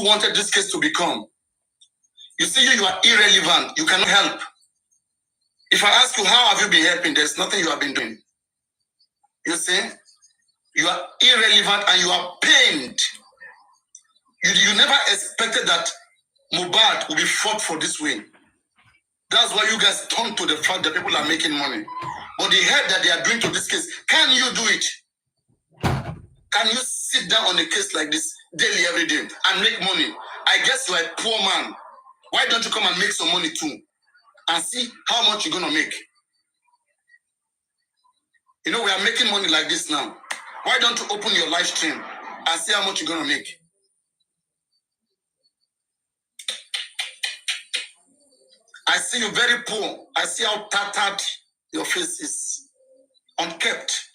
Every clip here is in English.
you wanted this case to become. You see, you are irrelevant. You cannot help. If I ask you, how have you been helping? There's nothing you have been doing. You see, you are irrelevant and you are pained. You never expected that Mohbad will be fought for this way. That's why you guys turn to the fact that people are making money. But the help that they are doing to this case, can you do it? Can you sit down on a case like this daily, every day, and make money? I guess you are a poor man. Why don't you come and make some money too? And see how much you're going to make. You know, we are making money like this now. Why don't you open your live stream and see how much you're going to make? I see you very poor. I see how tattered your face is. Unkept.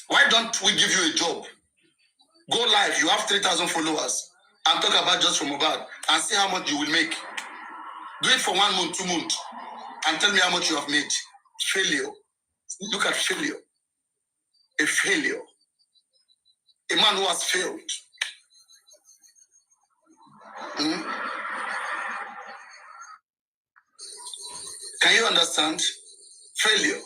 Why don't we give you a job? Go live. You have 3,000 followers. And talk about just from Mohbad. And see how much you will make. Do it for 1 month, 2 months. And tell me how much you have made. Failure. Look at failure. A failure. A man who has failed. Can you understand? Failure.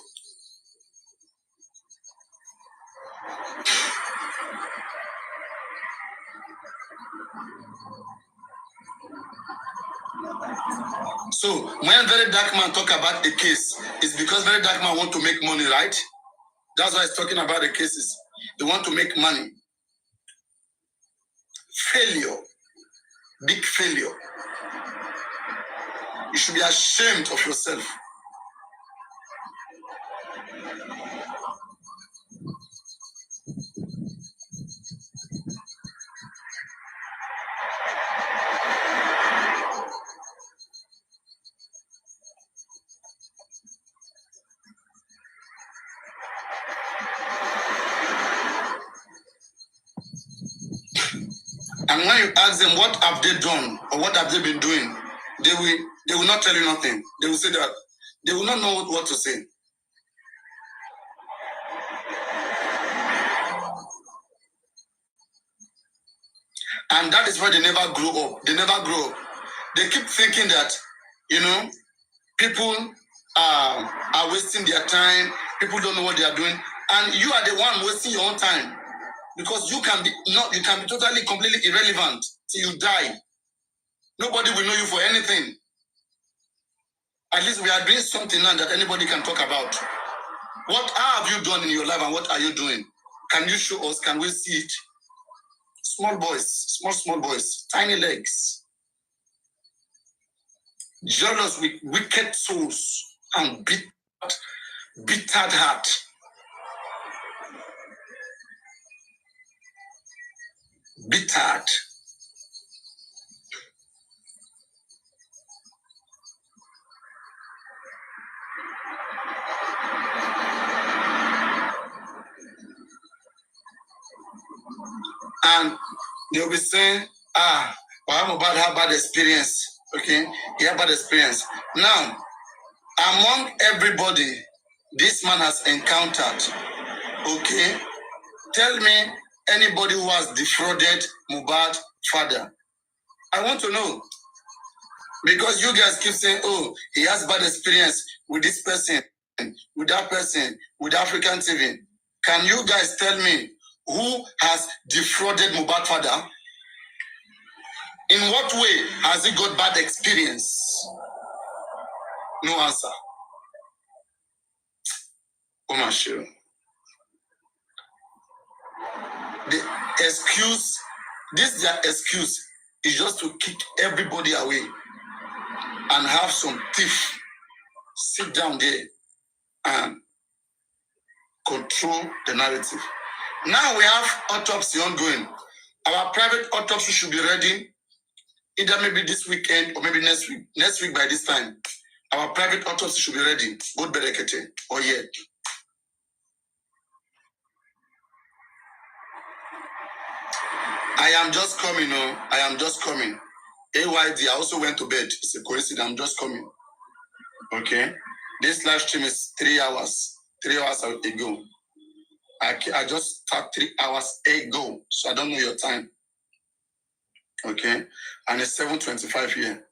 So, when Very Dark Man talk about the case, it's because Very Dark Man want to make money, right? That's why he's talking about the cases. They want to make money. Failure. Big failure. You should be ashamed of yourself. And when you ask them what have they done or what have they been doing, they will not tell you nothing. They will say that they will not know what to say. And that is why they never grow up. They never grow up. They keep thinking that, you know, people are wasting their time. People don't know what they are doing. And you are the one wasting your own time. Because you can be totally, completely irrelevant till you die. Nobody will know you for anything. At least we are doing something now that anybody can talk about. How have you done in your life and what are you doing? Can you show us? Can we see it? Small boys, small boys, tiny legs. Jealous with wicked souls and bitter heart. Bitter. And they'll be saying, well, I'm about to have bad experience. Okay? He had bad experience. Now, among everybody this man has encountered, okay, tell me anybody who has defrauded Mohbad's father. I want to know. Because you guys keep saying, oh, he has bad experience with this person, with that person, with African TV. Can you guys tell me who has defrauded Mohbad's father? In what way has he got bad experience? No answer. Oh my shit. The excuse, their excuse is just to kick everybody away and have some thief sit down there and control the narrative. Now we have autopsy ongoing. Our private autopsy should be ready either maybe this weekend or maybe next week. Next week by this time, our private autopsy should be ready. Both Berekete or yet. I am just coming, I am just coming. AYD, I also went to bed. It's a coincidence, I'm just coming. Okay? This live stream is 3 hours. 3 hours ago. I just start 3 hours ago, so I don't know your time. Okay, and it's 7:25 here.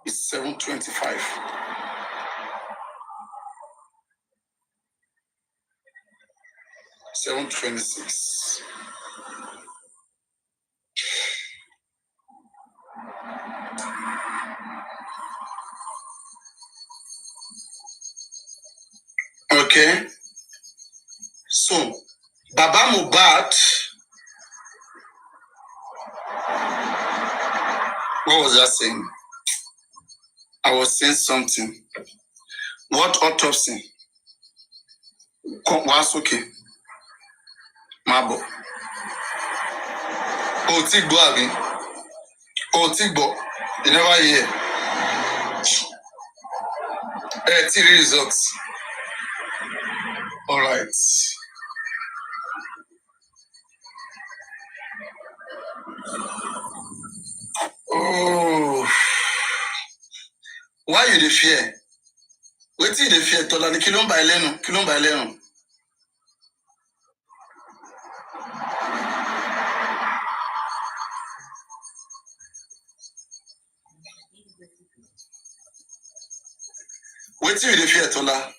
It's 7:25. $7:26. Okay, so Baba Mohbad, what was I saying? I was saying something. What autopsy? Was okay. Mabo. Otigbo abi. Otigbo. You never hear. 3 results. All right. Oh, why you dey fear? Wetin you dey fear? Tola ni kí ló ń bà ẹ́ lẹ́rù? Kí ló ń bà ẹ́ lẹ́rù? Wetin you dey fear, Tola?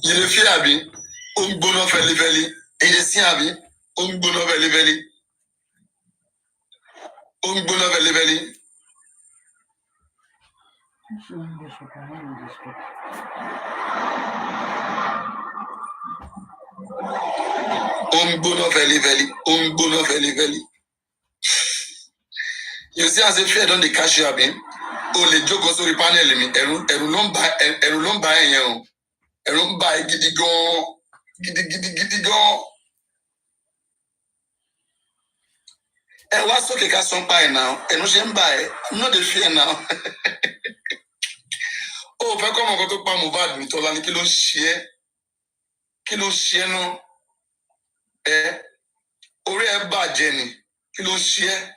You dey fear abi? Ó ń gbóná fẹlifẹli. You dey see abi? Ó ń gbóná fẹlifẹli. Ó ń gbóná fẹlifẹli. Ó ń gbóná fẹlifẹli. Ó ń gbóná fẹlifẹli. You see as if fear don dey catch you abi? O lè jókòó sórí panel mi. Ẹ̀rù ló ń bà ẹ́ yẹn o. Ẹ̀rù ń bà ẹ́ gidi gan. Gidi gan. Ẹ wá sókè ká sọ ń pa ẹ̀ náà. Ẹ̀rù ṣe ń bà ẹ́. No dey fear now. O fẹ́ kọ́ ọmọ kan tó pa Mohbad ní Tọ́lá ní kí ló ń ṣe ẹ́? Kí ló ń ṣe ẹ́ náà? Orí ẹ bàjẹ́ ni. Kí ló ń ṣe ẹ́?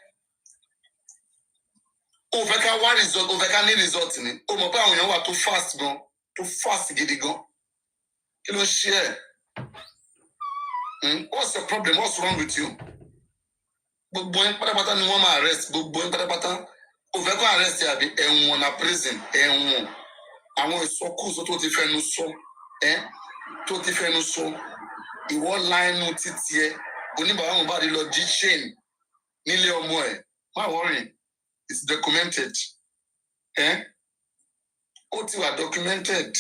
O fẹ́ ká wá result, o fẹ́ ká ní result ni. O mọ̀ pé àwọn èèyàn wà tó fast gan, tó fast gidi gan. Kí ló ń ṣe ẹ́? What's the problem? What's wrong with you? Gbogbo yín pátápátá ni wọ́n máa arrest. Gbogbo yín pátápátá. O fẹ́ kó arrest àbí ẹ̀wọ̀n na prison, ẹ̀wọ̀n. Àwọn ìsọkúsọ tó ti fẹnu sọ, tó ti fẹnu sọ. Ìwọ láìnú títí ẹ. Oníbàárà Mohbad lọ jí chain nílé ọmọ ẹ̀. Má worry. It's documented. Ó ti wà documented.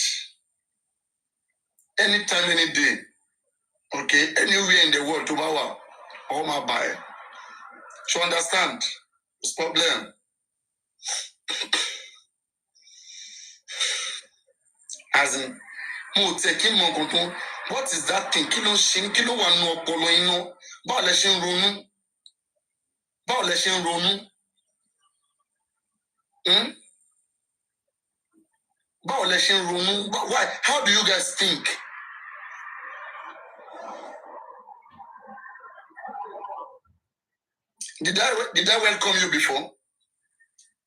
Anytime, any day. Okay? Anywhere in the world tó bá wà, ó máa bá ẹ. So understand? It's problem. As in, mo tẹ kí mọ nǹkan tó. What is that thing? Kí ló ń ṣe? Kí ló wà nínú ọpọlọ iná? Báwo lẹ ṣe ń ronú? Báwo lẹ ṣe ń ronú? Báwo lẹ ṣe ń ronú? Why? How do you guys think? Did I welcome you before?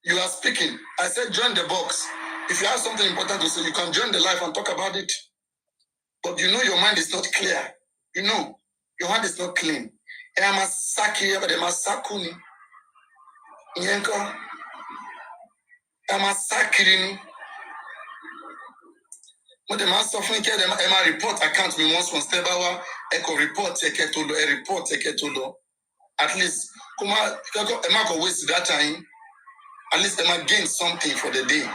You are speaking. I said join the box. If you have something important to say, you can join the live and talk about it. But you know your mind is not clear. You know, your hand is not clean. And I'm a saki, but I'm a sakuni. Yenko. I'm a sakiri. But the master of Finke, my report account me once step hour, echo report, a report, at least, come on, I'm not waste that time. At least I might gain something for the day.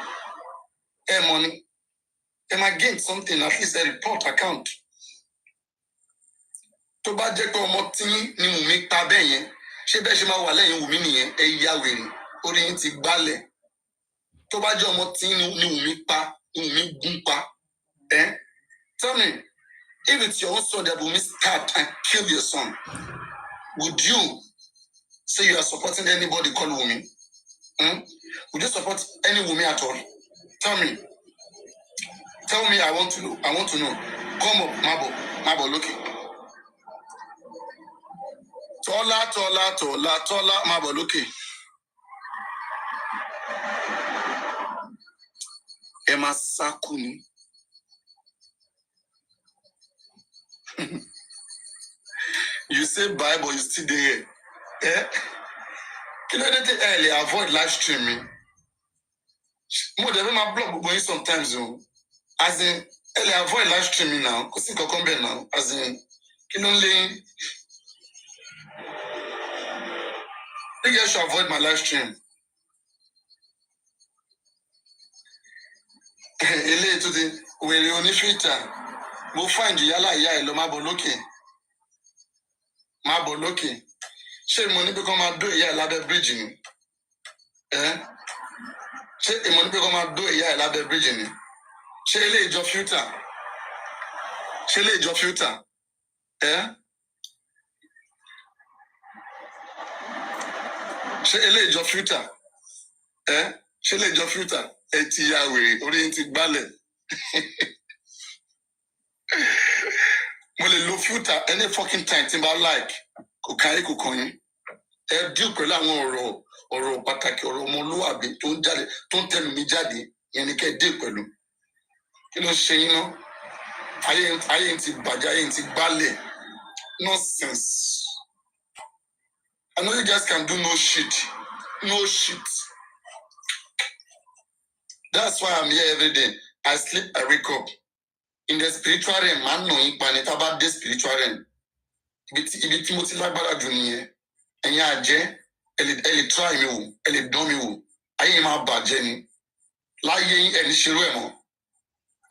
Money. I might gain something, at least a report account. Tó bá jẹ́ pé ọmọ tí ni Wùmí pa bẹ́ẹ̀ yẹn, ṣé bẹ́ẹ̀ ṣe máa wà lẹ́yìn Wùmí nìyẹn, ẹ yá wèrè, orí yín ti gbálẹ̀. Tó bá jẹ́ ọmọ tí ni Wùmí pa, ni Wùmí gún pa. Tell me, if it's your own son that Wùmí stabbed and killed your son, would you say you are supporting anybody called Wùmí? Would you support any Wùmí at all? Tell me. Tell me, I want to know. I want to know. Come up, Mabo, look. To Tola, Maboluki. Emma Sakuni. You say Bible, you still there. Eh? Can you early avoid live streaming? More than my blog going sometimes, as in early avoid live streaming now, because it's come back now. As in, can only you guys should avoid my live stream. Ele to the where you only filter. We'll find the yala ya elo maboloke. Maboloke. Ṣé money become a do ya lábẹ́ bridge ni? Eh? Ṣé money become a do ya lábẹ́ bridge ni? Ṣé ilé ìjọ filter? Ṣé ilé ìjọ filter? Eh? Ṣé ilé ìjọ filter? Eh? Ṣé ilé ìjọ filter? Ẹ ti ya wèrè, orí ti gbálẹ̀. Mo lè lo filter any fucking time tí n bá like. Kò kárí kò kàn yín. Ẹ díò pẹ̀lú àwọn ọ̀rọ̀ pàtàkì ọ̀rọ̀ ọmọlúwàbí tó ń jáde tó ń tẹnu mi jáde yẹn ni kẹ́ ẹ díò pẹ̀lú. Kí ló ṣe yín ná? Ayé ti bàjẹ́, ayé ti gbálẹ̀. Nonsense. I know you guys can do no shit. No shit. That's why I'm here every day. I sleep, I wake up. In the spiritual realm, man no impact about the spiritual realm. Ibi tí mo ti lágbára jù nìyẹn. Ẹ̀yin àjẹ́, ẹ lè try mi wò, ẹ lè dán mi wò. Ayé yín máa bàjẹ́ ni. Láyé yín ẹni ṣerú ẹ̀ mọ́.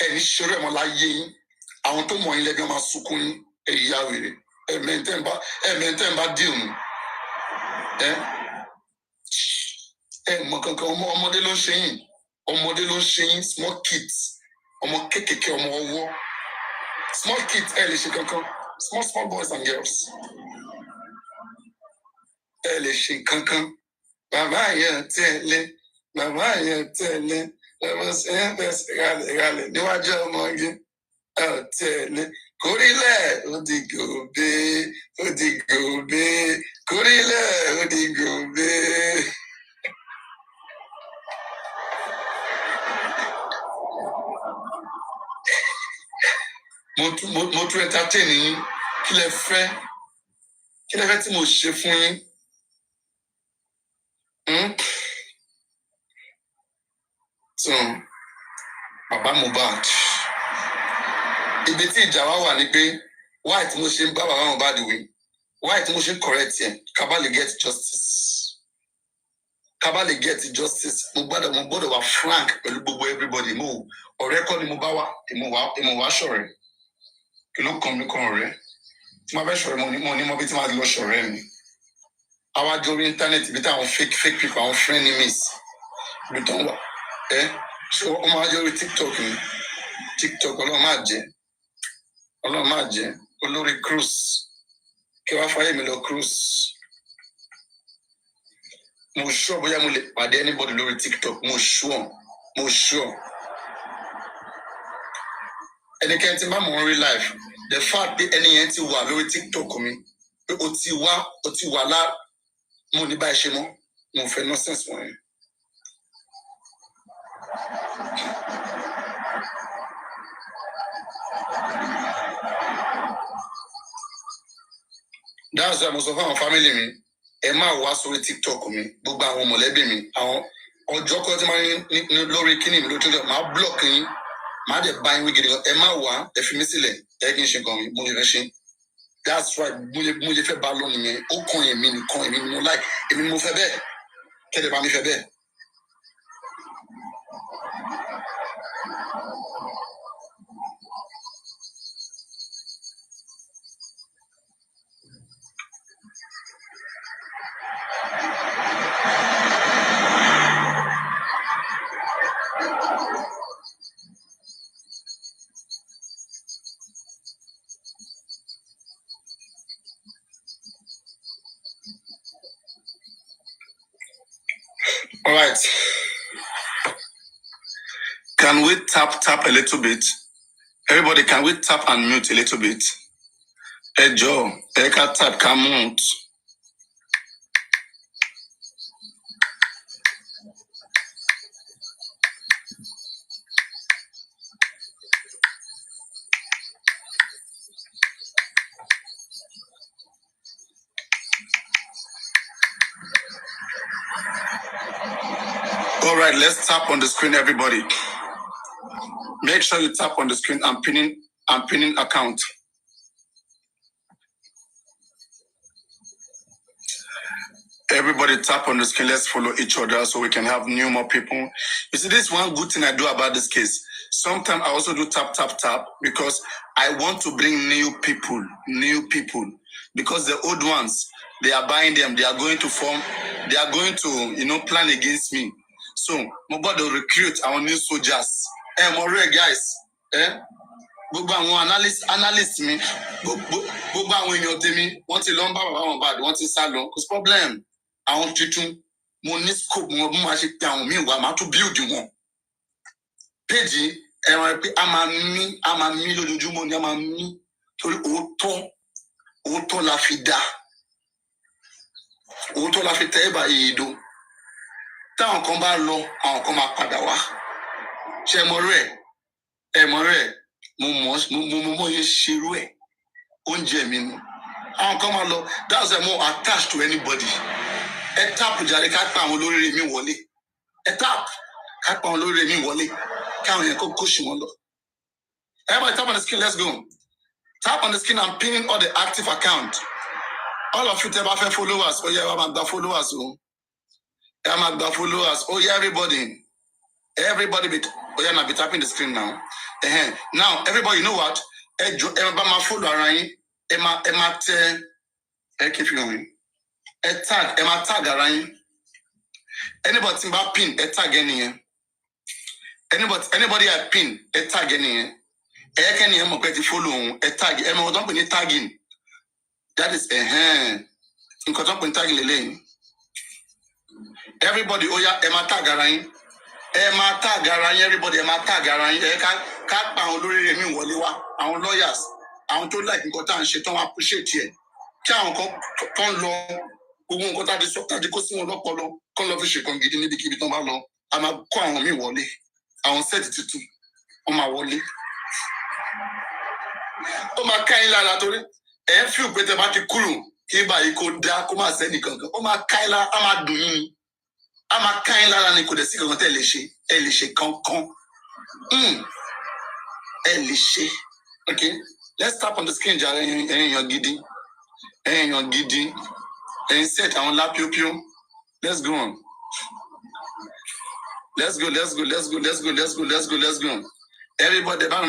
Ẹni ṣerú ẹ̀ mọ́ láyé yín. Àwọn tó mọ̀ yín lẹ́gbẹ̀ẹ́ máa sunkún yín. Ẹ̀yà wèrè. Ẹ̀mẹ̀ntẹ́ ń bá dìrù. Mọ̀ kankan ọmọdé ló ń ṣe yín. Ọmọdé ló ń ṣe yín, small kids. Ọmọ kékèké ọmọ ọwọ́. Small kids ẹ lè ṣe kankan. Small boys and girls. Ẹ lè ṣe kankan. Bàbá yẹn tẹ̀lé. Bàbá yẹn tẹ̀lé. Bàbá yẹn tẹ̀lé. Níwájú ọmọge. Ẹ tẹ̀lé. Kórìlẹ̀ ó di gòbé. Ó di gòbé. Kórìlẹ̀ ó di gòbé. Mo tún entertain yín. Kí lẹ fẹ́? Kí lẹ fẹ́ tí mo ṣe fún yín? So, Bàbá Mohbad. Ibi tí ìjà wa wà ni pé why tí mo ṣe ń bá Bàbá Mohbad wí? Why tí mo ṣe ń correct yẹn? Ká bá lè get justice. Ká bá lè get justice. Mo gbọ́dọ̀ wà frank pẹ̀lú gbogbo everybody. Ọ̀rẹ́ kọ́ ni mo bá wá. Èmo wá ṣọ̀rẹ́. Kí ló kàn mí kan ọ̀rẹ́? Tí mo bá fẹ́ ṣọ̀rẹ́ mo ní mọ bí tí máa lọ ṣọ̀rẹ́ mi. Àwa jọ orí íńtánẹ́ẹ̀tì bí táwọn fake people, àwọn frenemies ló tán wà. Ṣé wọ́n máa jọ orí TikTok ni? TikTok Ọlọ́run máa jẹ́ olórí cruise. Kí wàá fàyè mi lọ cruise. Mo sure bóyá mo lè pàdé anybody lórí TikTok. Mo sure. Ẹnikẹ́ni tí máa mọ̀ real life. The fact pé ẹni yẹn ti wà lórí TikTok mi. Pé o ti wà lá. Mo ní báyìí ṣe mọ́. Mo fẹ́ nonsense wọ̀nyẹn. That's why mo sọ fún àwọn family mi. Ẹ máa wá sórí TikTok mi. Gbogbo àwọn mọ̀lẹ́bí mi. Àwọn ọjọ́ kan tí máa ní lórí kíní mi lórí TikTok. Máa block yín. Máa dẹ̀ bá yín wí gidi gan. Ẹ máa wá. Ẹ fi mí sílẹ̀. Ẹ kí n ṣe nǹkan mi. Mo lè fẹ́ ṣe. That's why mo lè fẹ́ bá lọ nìyẹn. Ó kan èmi nìkan. Èmi ni mo like. Èmi ni mo fẹ́ bẹ́ẹ̀. Kẹ́lẹ́ bá mi fẹ́ bẹ́ẹ̀. All right. Can we tap a little bit? Everybody, can we tap and mute a little bit? Ẹ jọ̀ọ́, ẹ ká tap ká mute. All right, let's tap on the screen, everybody. Make sure you tap on the screen. I'm pinning account. Everybody tap on the screen. Let's follow each other so we can have more people. You see, this is one good thing I do about this case. Sometimes I also do tap because I want to bring new people. Because the old ones, they are buying them. They are going to plan against me. So, I'm about to recruit our new soldiers. More guys. Gbogbo àwọn analyst mi gbogbo àwọn èèyàn tèmi wọ́n ti lọ ń bá bàbá wọn bad wọ́n ti sá lọ kò sí problem àwọn tuntun mo ní scope wọn bí mo ṣe pe àwọn míì wá máa tún build wọn péjì ẹ̀rọ pé a máa mí lójoojúmọ́ ni a máa mí torí òótọ́ la fi dá òótọ́ la fi tẹ́ ẹ̀bà ìyèdò táwọn kan bá lọ àwọn kan máa padà wá ṣe mọ̀ rẹ̀ mo yẹ ṣerú ẹ̀ oúnjẹ mi ni àwọn kan máa lọ that's why mo attached to anybody ẹ tap jàre ká pa àwọn olóríire mi wọlé ẹ tap ká pa àwọn olóríire mi wọlé káwọn yẹn kó kóṣù wọn lọ. Everybody tap on the screen, let's go. Tap on the screen and pinning all the active account. All of you tẹ́ bá fẹ́ followers ó yẹ ẹ máa gba followers o ẹ máa gba followers ó yẹ everybody be tapping the screen now. Now everybody, you know what? Ẹ follow ara yín. Ẹ máa tẹ keep going. Ẹ máa tag ara yín. Anybody tí n bá pin ẹ tag ẹnìyẹn. Anybody I pin ẹ tag ẹnìyẹn. Ẹ kẹ́ni ẹ mọ̀ pé ti follow òun ẹ tag ẹ mọ̀ wọ́n tó ń pè ní tagging. That is nǹkan tó ń pè ní tagging lélẹ́yìn. Everybody ó yá ẹ máa tag ara yín. Ẹ máa tag ara yín everybody ẹ máa tag ara yín. Ẹ ká pa àwọn olóríire mi wọlé wá àwọn lawyers àwọn tó like nǹkan tá à ń ṣe tó wọn appreciate ẹ kí àwọn kan tó ń lọ gbogbo nǹkan tá a ti sọ tá a ti kó sí wọn lọ́pọlọ kọ́ lọ fi ṣèkan gidi níbikíbi tó ń bá lọ a máa kó àwọn míì wọlé àwọn sẹ́ẹ̀tì tuntun wọ́n máa wọlé. Ó máa ká yín lára torí ẹ̀ ń fi òpè tẹ bá ti kúrò kí báyìí kó dá kó má sẹ́ni kankan ó máa ká yín lára á máa dùn yín ni á máa ká yín lára ni kò dẹ̀ sí kankan tẹ́ ẹ lè ṣe kankan. Okay, let's tap on the screen jàre ẹ̀yin gidi ẹ̀yin set àwọn lápíopíó let's go on let's go everybody ẹ bá mi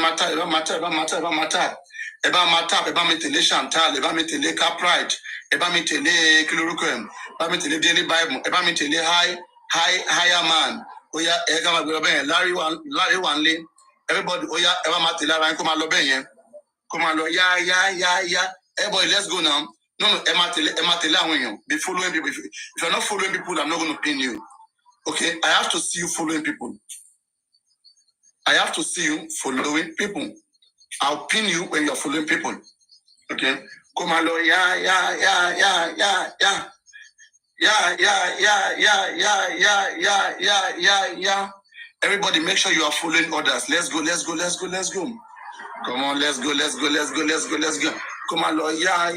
tap ẹ bá mi tẹ̀lé Chantal ẹ bá mi tẹ̀lé Caprite ẹ bá mi tẹ̀lé kí lorúkọ ẹ bá mi tẹ̀lé Daily Bible ẹ bá mi tẹ̀lé higher man ó yá ẹ ká máa gbé lọ bẹ́ẹ̀ Larry wà ń lé everybody ó yá ẹ bá máa tẹ̀lé ara yín kó máa lọ bẹ́ẹ̀ yẹn kó máa lọ yá everybody let's go now. No, ẹ máa tẹ̀lé àwọn èèyàn be following people if you're not following people I'm not going to pin you. Okay, I have to see you following people. I'll pin you when you're following people. Okay, kó máa lọ yá. Everybody make sure you are following others. Let's go. Come on, let's go. Come on, Lord. Yeah.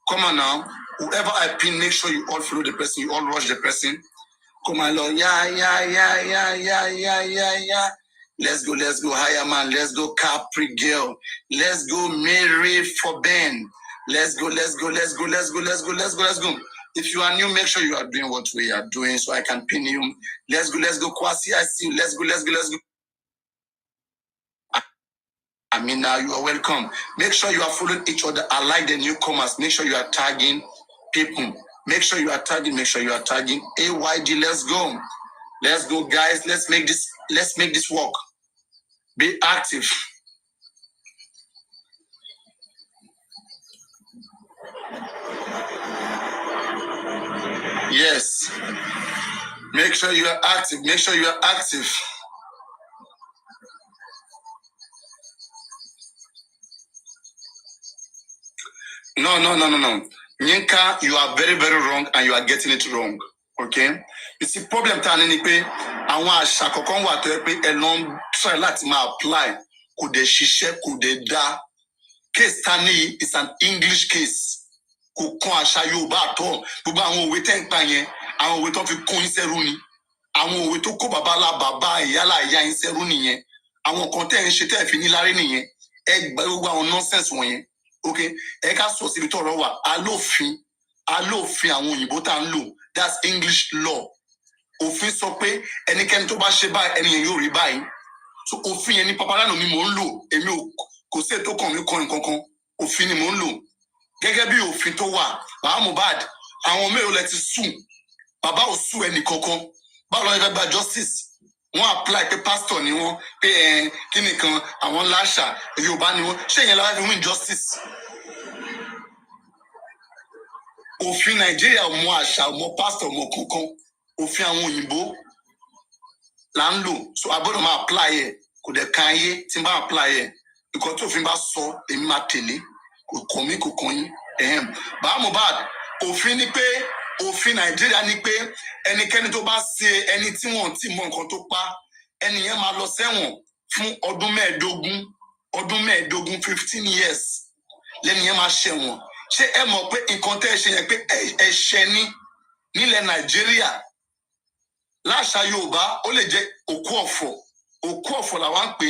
Come on now. Whoever I pin, make sure you all follow the person. You all rush the person. Come on, Lord. Yeah. Let's go, higher man. Let's go, Capri girl. Let's go, Mary for Ben. Let's go. If you are new, make sure you are doing what we are doing so I can pin you. Let's go, Kwasi. I see you. Let's go. Amina, you are welcome. Make sure you are following each other. I like the newcomers. Make sure you are tagging people. Make sure you are tagging. AYD, let's go, guys. Let's make this work. Be active. Yes. Make sure you are active. No. Yinka, you are very, very wrong and you are getting it wrong. Okay? You see, problem tani ni pé àwọn àṣà kọ̀ọ̀kan wà tó yẹ pé ẹ lọ ń try láti máa apply kò dé ṣiṣẹ́ kò dé dá. Case tani is an English case. kò kan àṣà Yorùbá àtọ̀ gbogbo àwọn òwe tẹ́ ń pa yẹn àwọn òwe tó fi kún yín sẹ́rú ni àwọn òwe tó kó bàbá ìyálà ìyá yín sẹ́rú nìyẹn àwọn kan tẹ́ ń ṣe tẹ́ fi ní lárí nìyẹn ẹ gba gbogbo àwọn nonsense wọ̀nyẹn ok ẹ ká sọ síbi tọ́rọ̀ wà alófin àwọn òyìnbó tá ń lò that's English law òfin sọ pé ẹnikẹ́ni tó bá ṣe báyìí ẹni yẹn yóò rí báyìí so òfin yẹn ní Papariano ni mò ń lò èmi kò sí ètò kan mi kọrin kankan òfin ni mò ń lò gẹ́gẹ́ bí òfin tó wà bàbá Mohbad àwọn mélòó lẹ ti sùn bàbá ò sùn ẹnì kankan báwo ló ń fẹ́ gba justice wọ́n apply pé pastor ni wọ́n pé kí nìkan àwọn láṣà Yorùbá ni wọ́n ṣé ìyẹn lára fi win justice òfin Nàìjíríà mọ àṣà mọ pastor mọ kankan òfin àwọn òyìnbó là ń lò so agbọ́dọ̀ máa apply ẹ̀ kò dẹ̀ kan ayé tí n bá apply ẹ̀ nǹkan tí òfin bá sọ èmi máa tẹ̀lé kò kàn mí kò kàn yín bàbá Mohbad òfin ni pé òfin Nàìjíríà ni pé ẹnikẹ́ni tó bá ṣe ẹni tí wọ́n ti mọ nǹkan tó pa ẹni yẹn máa lọ sẹ́wọ̀n fún ọdún mẹ́ẹ̀ẹ́dógún 15 years lẹ́ni yẹn máa ṣẹ̀wọ̀n ṣé ẹ mọ̀ pé nǹkan tẹ́ ẹ ṣe yẹn pé ẹ̀ṣẹ̀ ní nílẹ̀ Nàìjíríà láṣà Yorùbá ó lè jẹ́ òkú ọ̀fọ̀ làwa ń pè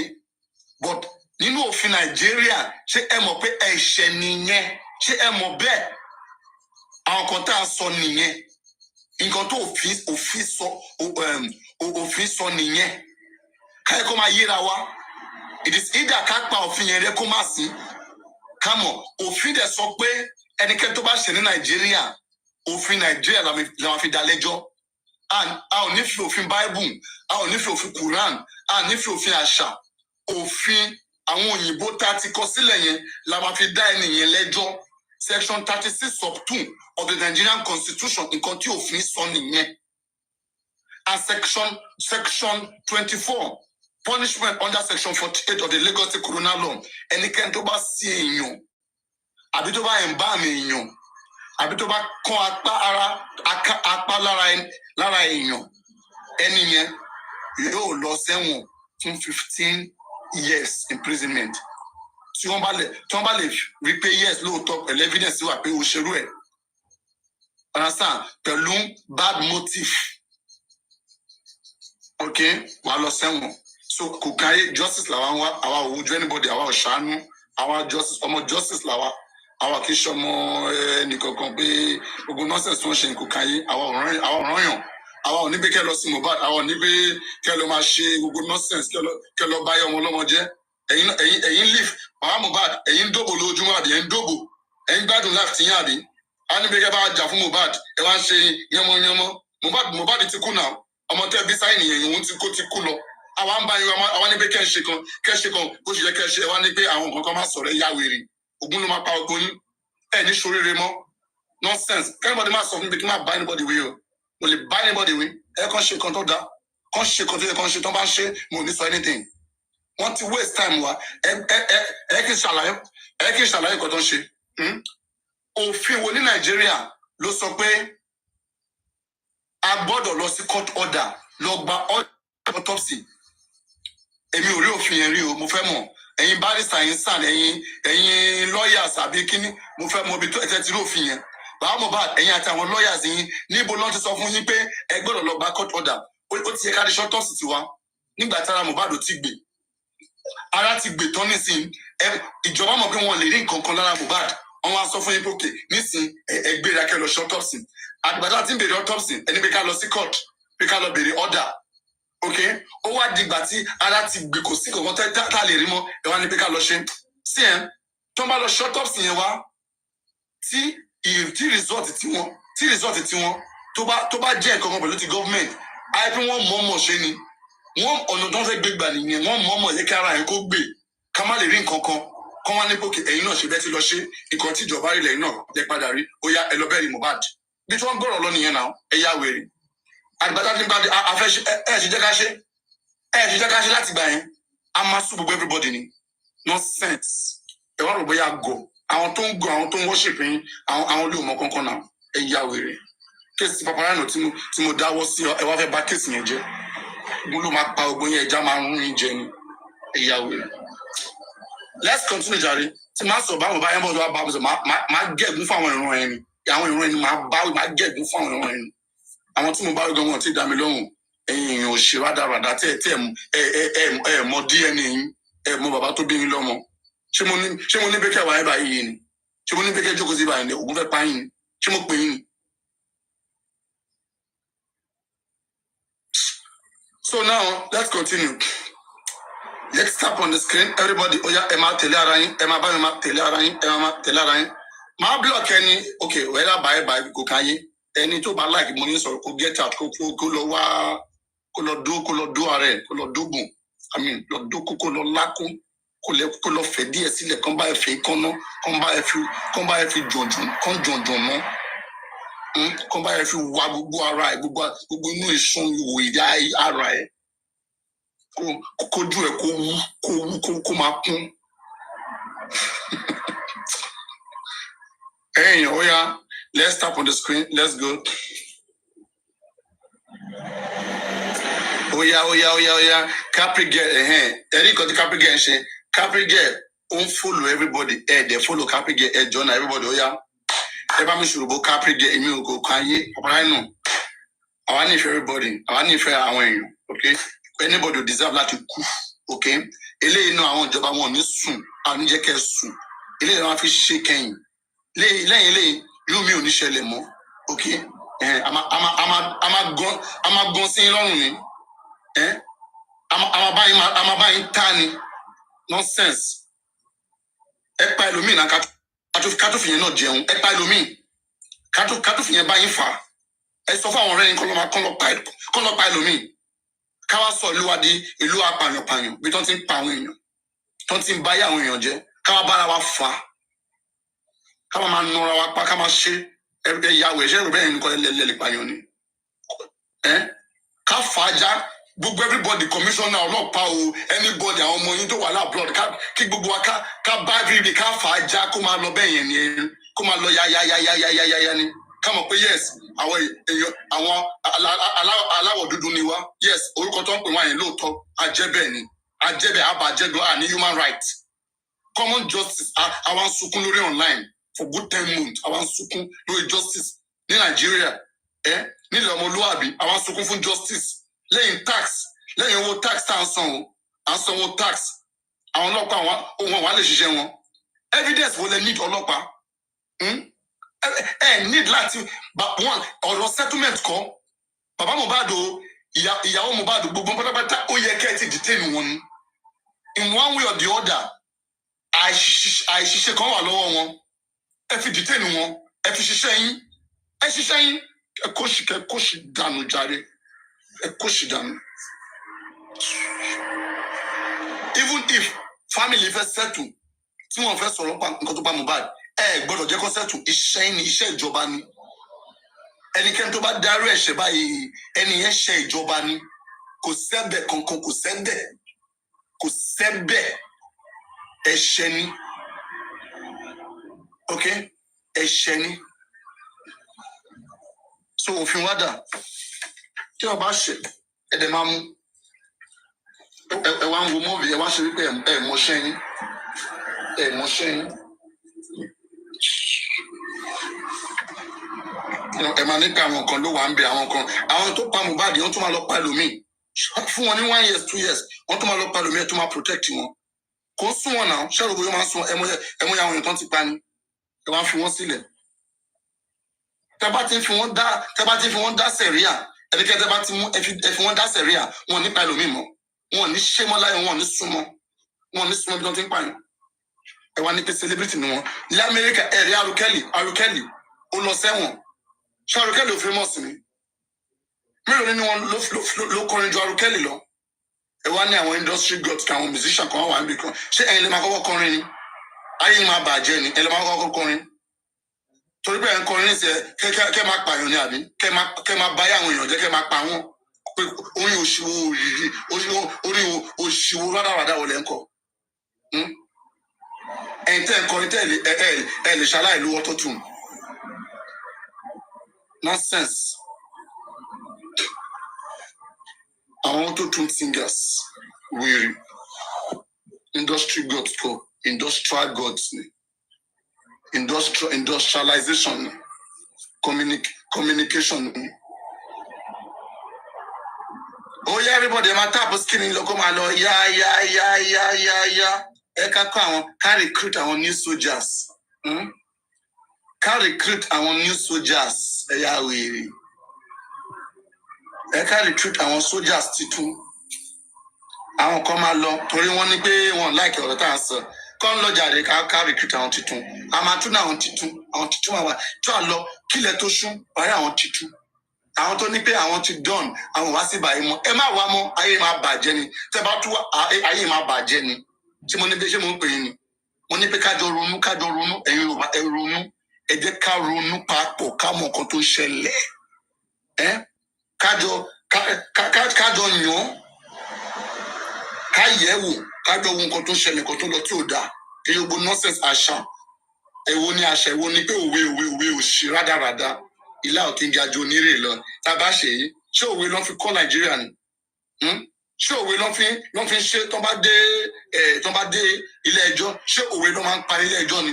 but nínú òfin Nàìjíríà ṣé ẹ mọ̀ pé ẹ̀ṣẹ̀ nìyẹn ṣé ẹ mọ̀ bẹ́ẹ̀ àwọn kan tá a sọ nìyẹn nǹkan tó òfin sọ nìyẹn káyẹ kó máa yéra wa it is either ká pa òfin yẹn rẹ kó má sí ká mọ̀ òfin dẹ̀ sọ pé ẹnikẹ́ni tó bá ṣẹ̀ ní Nàìjíríà òfin Nàìjíríà làwọn fi dá lẹ́jọ́ a ò ní fi òfin Bible a ò ní fi òfin Quran a ò ní fi òfin àṣà òfin àwọn òyìnbó tá a ti kọ sílẹ̀ yẹn la máa fi dá ẹni yẹn lẹ́jọ́ section 36(2) of the Nigerian Constitution nǹkan tí òfin sọ nìyẹn and section 24 punishment under section 48 of the Lagos State Criminal Law ẹnikẹ́ni tó bá sí èèyàn àbí tó bá embalm èèyàn àbí tó bá kán apá lára èèyàn ẹni yẹn yóò lọ sẹ́wọ̀n fún 15 years imprisonment tí wọ́n bá lè rí pé yes lóòótọ́ pẹ̀lú evidence wà pé o ṣerú ẹ̀ understand pẹ̀lú bad motive ok wà lọ sẹ́wọ̀n so kò káyé justice làwa ń wá àwa ò wújú anybody àwa ò ṣàánú àwa ọmọ justice làwa àwa kì í ṣọmọ ẹnìkankan pé gbogbo nonsense tó ń ṣe kò káyé àwa ò rán yàn àwa ò ní pé kẹ́ lọ sí Mohbad àwa ò ní pé kẹ́ lọ máa ṣe gbogbo nonsense kẹ́ lọ báyọ̀ ọmọ ọlọ́mọ jẹ́ ẹ̀yin leave bàbá Mohbad ẹ̀yin dóbò lójúmọ́ àbí ẹ̀yin dóbò ẹ̀yin gbádùn láti yín àbí a ní pé kẹ́ bá jà fún Mohbad ẹ wá ń ṣe yánmọ́yánmọ́ Mohbad ti kú náà ọmọ tẹ́ bí sáyìn nìyẹn òun ti kú lọ àwa ń bá yín àwa ní pé kẹ́ ṣe kan bó ṣe yẹ kẹ́ ṣe ẹ wá ní pé àwọn nǹkan kan máa sọ̀rọ̀ ẹ yá wèrè ogun ló máa pa ogun yín ẹ ní ṣoríire mọ́ nonsense kẹ́nìbọ̀dì máa sọ fún mi kí n máa bá anybody wí o mo lè bá anybody wí ẹ kàn ṣe kan tó dáa kàn ṣe kan tó yẹ kàn ṣe tó bá ń ṣe mo ní sọ anything wọ́n ti waste time wa ẹ kí n ṣàlàyé nǹkan tó ń ṣe òfin wo ní Nàìjíríà ló sọ pé a gbọ́dọ̀ lọ sí court order lọ gba autopsy èmi ò rí òfin yẹn rí o mo fẹ́ mọ̀ ẹ̀yin barrister yín sàn ẹ̀yin lawyers àbí kíní mo fẹ́ mọ̀ ibi tó ẹ̀tẹ́ ti rí òfin yẹn bàbá Mohbad ẹ̀yin àti àwọn lawyers yín níbo lọ́n ti sọ fún yín pé ẹ gbọ́dọ̀ lọ gba court order ó ti yẹ ká di autopsy tiwa nígbà tí ara Mohbad ò ti gbé ara ti gbé tán nísìn ìjọba mọ̀ pé wọ́n lè rí nǹkan kan lára Mohbad wọ́n wá sọ fún yín pé òkè nísìn ẹgbẹ́ ìdákẹ́ lọ ṣe autopsy àgbàdo àti bèrè autopsy ẹni pé ká lọ sí court pé ká lọ bèrè order ok ó wá dìgbà tí ara ti gbé kò sí kankan tá lè rí mọ́ ẹ wá ní pé ká lọ ṣe sí ẹ tó ń bá lọ ṣe autopsy yẹn wá tí result tí wọ́n tó bá jẹ́ nǹkan kan pẹ̀lú ti government àìpé wọ́n mọ̀ọ́mọ̀ ṣe ni wọ́n ọ̀nà tó ń fẹ́ gbé gbà nìyẹn wọ́n mọ̀ọ́mọ̀ yẹ kí ara yẹn kó gbé ká má lè rí nǹkan kan kọ́ wá ní pòkè ẹ̀yin náà ṣe bẹ́ẹ̀ ti lọ ṣe nǹkan tí ìjọba rí lẹ́yìn náà lẹ padà rí ó yá ẹ lọ bẹ́ẹ̀ rí Mohbad bí tí wọ́n gbọ́rọ̀ lọ nìyẹn náà ẹ yá wèrè àgbàdá tí nípa afẹ́ ṣe ẹ ṣe jẹ́ ká ṣe láti gbà yẹn a máa sún gbogbo everybody ni nonsense ẹ wá rò bóyá gọ̀ àwọn tó ń gọ̀ àwọn tó ń worship yín àwọn olè òmò kankan náà ẹ yá wèrè kéèsì Papariano tí mo dáwọ́ sí ẹ wá fẹ́ bà kéèsì yẹn jẹ́ mo ló máa pa ogun yẹn ẹja máa ń rún yín jẹ ni ẹ yá wèrè. Let's continue, Jerry. See, my so bad, my get me from when my get me from when I want to move back on to them alone. And she rather more DNA, more about to be lomo. She money beke wa by in. She money beke jokozi by in the over pine. She mo queen. So now let's continue. Let's tap on the screen. Everybody, oh yeah, Emma Telarain, Emma Bama Telarain, Emma Telarain. My block any okay, whether by go kanye. Any to buy like money so could get out, could do are, could do boom. I mean, do could laco, could fedi, see the come by a fake corner, come by a few John, come by a few wabu, right, who no is shown you with die, all right. Could do a come up. Hey, oh yeah, let's tap on the screen. Let's go. Oh yeah. Capri get Eric got the Capri get Capri get follow everybody. They follow Capri get John everybody. Oh yeah. Ever me should go Capri get emi go kanye. Papariano. I want if everybody. I want if I want you. Okay. Anybody who deserve that to cook. Okay. Ele no I want job I want soon. I need to soon. Ele no fi shaking. Le you me oni shele mo. Okay. I'm a gun saying long ni. I'm buying tani nonsense. Epa elomi na katu fiyen no jẹun. Epa elomi katu fiyen buying fa. E so fa àwọn ọ̀rẹ́ kon lo pa elomi. Ká wá sọ ìlú wa di ìlú apàyàn bí ton tin pa àwọn èèyàn. Ton tin ba ya àwọn èèyàn jẹ́. Ká wá bára wa fa. Ká wá máa nora wa pa ká máa ṣe yawo e se ro be nǹkan le pàyàn ni. Ká faja gbogbo everybody commissioner ọlọ́pàá o anybody àwọn ọmọ yín tó wà lábroad kí gbogbo wa ká bá everyday ká fà á já kó máa lọ bẹ́ẹ̀ yẹn ni kó máa lọ ya ni ká mọ̀ pé yes àwọn èèyàn àwọn aláwọ̀ dúdú ni wá yes orúkọ tó ń pè wá yẹn lóòótọ́ ajẹ́bẹ̀ ni ajẹ́bẹ̀ abàjẹ́gbọ́ àní human rights common justice àwọn sunkún lórí online for good 10 months àwọn sunkún lórí justice ní Nàìjíríà nílẹ̀ ọmọlúwàbí àwọn sunkún fún justice lẹ́yìn tax lẹ́yìn owó tax tá à ń sanwó tax àwọn ọlọ́pàá wọn wà lè ṣiṣẹ́ wọn evidence wo lè need ọlọ́pàá need láti ọ̀rọ̀ settlement kọ́ bàbá Mohbad ìyàwó Mohbad gbogbo pátápátá ó yẹ kẹ́ ẹ ti detain wọn ni in one way or the other àìṣiṣẹ́ kan wà lọ́wọ́ wọn ẹ fi detain wọn ẹ fi ṣiṣẹ́ yín ẹ kóṣì dànù jàre. Even if family first settle, tí wọ́n fẹ́ sọ̀rọ̀ pa nǹkan tó pa Mohbad, gbọ́dọ̀ jẹ́ kó settle iṣẹ́ ni iṣẹ́ ìjọba ni. Ẹnikẹ́ni tó bá darí ẹ̀ṣẹ̀ báyìí, ẹni yẹn ṣe ìjọba ni. Kò sẹ́bẹ̀ kankan, kò sẹ́bẹ̀ ẹ̀ṣẹ̀ ni. Okay? Ẹ̀ṣẹ̀ ni. So òfin wá dà. Tí wọ́n bá ṣe ẹ̀dẹ̀ máa mú ẹ wá ń wo mọ́ọ̀bì ẹ wá ṣe wípé ẹ mọṣẹ́ yín ẹ máa ní pé àwọn kan ló wà ń bẹ àwọn tó pa Mohbad wọ́n tún máa lọ pa ẹlòmíì fún wọn ní 1 year 2 years wọ́n tún máa lọ pa ẹlòmíì ẹ tún máa protect wọn kò sún wọn náà ṣẹ́rù bóyá máa sún ẹmọ àwọn èèyàn tán ti pa ni ẹ wá fi wọ́n sílẹ̀ tẹ bá ti fi wọ́n dá sẹ̀ríà ẹnikẹ́ni tẹ́ bá ti mú ẹ fi wọ́n dá sẹ̀ríà wọn nípa ẹlòmíì mọ́ wọn ní ṣé mọ́ láyé wọn ní súnmọ́ bí wọ́n ti ń pààyàn ẹ wá ní pé celebrity ni wọn ní Amẹ́ríkà ẹ̀rí arukẹ́lì ó lọ sẹ́wọ̀n ṣé arukẹ́lì ò famous ni mélòó nínú wọn ló kọrin ju arukẹ́lì lọ ẹ wá ní àwọn industry gods kan àwọn musician kan wà níbi kan ṣé ẹ̀yin lè máa kọ́kọ́ kọrin ni ayé yìí máa bàjẹ́ ni ẹ lè máa kọ́kọ́ kọrin torí bẹ́ẹ̀ ń kọrin ní sẹ kẹ́ máa pààyàn ní àbí kẹ́ máa báyà àwọn èèyàn jẹ́ kẹ́ máa pa wọ́n pé orin òṣìwò òrìrì orin òṣìwò rádaràdà wọlé ń kọ ẹ̀yin tẹ́ ń kọrin tẹ́ ẹ lè ṣaláì lówó tó tún nonsense àwọn tó tún singers wèrè industry gods kọ industrial gods, industrialization, communication. Oh yeah, everybody, my tap is skinning local malo. Yeah. Eka can recruit our new soldiers. Can recruit our new soldiers. Yeah, we can recruit our soldiers too. Àwọn kan máa lọ torí wọ́n ní pé wọ́n like ọ̀rọ̀ tá à ń sọ kọ́ ń lọ jàre ká recruit àwọn titun a máa tún ní àwọn titun máa wà tó à lọ kílẹ̀ tó ṣú parí àwọn titun àwọn tó ní pé àwọn ti done àwọn wá sí báyìí mọ́ ẹ má wá mọ́ ayé máa bàjẹ́ ni tẹ́ bá tún ayé máa bàjẹ́ ni tí mo ní pé ṣé mo ń pè é ni mo ní pé kájọ ronú ẹ̀yin Yorùbá ẹ ronú ẹ jẹ́ ká ronú papọ̀ ká mọ nǹkan tó ṣẹlẹ̀ kájọ yàn káyẹ̀wò kájọ wo nǹkan tó ṣẹlẹ̀ nǹkan tó lọ tí ò dáa kí gbogbo nonsense àṣà èwo ni àṣà èwo ni pé òwe òṣì rádaràda ilá òkè gajù onírè lọ tá a bá ṣe yìí ṣé òwe ló fi kọ́ Nàìjíríà ni ṣé òwe ló fi ṣe tó bá dé ilé ẹjọ́ ṣé òwe ló máa ń parí ilé ẹjọ́ ni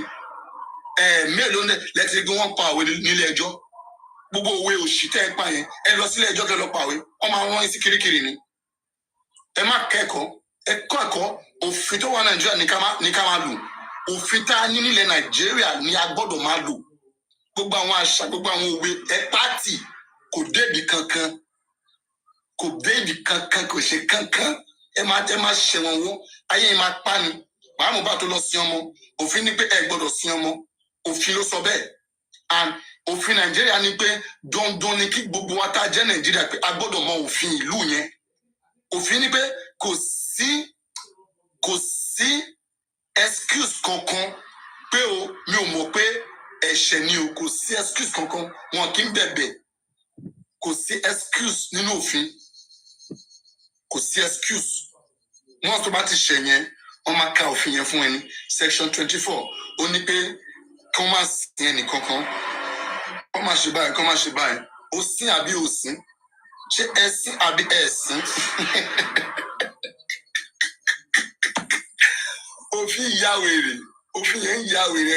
mélòó lẹ́tí gbé wọ́n pa òwe nílé ẹjọ́ gbogbo òwe òṣì tẹ́ ẹ pa yẹn ẹ lọ sílé ẹjọ́ kẹ́ lọ pa òwe wọ́n máa rán yín sí kirikiri ni ẹ má kẹ́kọ̀ọ́ ẹ̀kọ́ òfin tó wà Nàìjíríà ní ká máa lò òfin tá a ní nílẹ̀ Nàìjíríà ni a gbọ́dọ̀ máa lò gbogbo àwọn àṣà gbogbo àwọn òwe pátì kò déèdì kankan kò ṣe kankan ẹ máa ṣẹ̀wọ̀n wọ́n ayé yẹn máa pa ni màá mú bá tó lọ sí ọmọ òfin ní pé ẹ gbọ́dọ̀ sí ọmọ òfin ló sọ bẹ́ẹ̀ and òfin Nàìjíríà ní pé dandan ni kí gbogbo wa tá a jẹ́ Nàìjíríà pé a gbọ́dọ̀ mọ òfin ìlú yẹn òfin ní pé kò sí excuse kankan pé mi ò mọ̀ pé ẹ̀ṣẹ̀ ni o kò sí excuse kankan wọn kì í bẹ̀bẹ̀ kò sí excuse nínú òfin kò sí excuse wọn tó bá ti ṣẹ̀ yẹn wọn máa ka òfin yẹn fún ẹni section 24 ó ní pé kí wọn má sin ẹnì kankan kí wọn má ṣe báyìí ó sin àbí ó sin ṣé ẹ sin àbí ẹ sin. òfin yẹn ya wèrè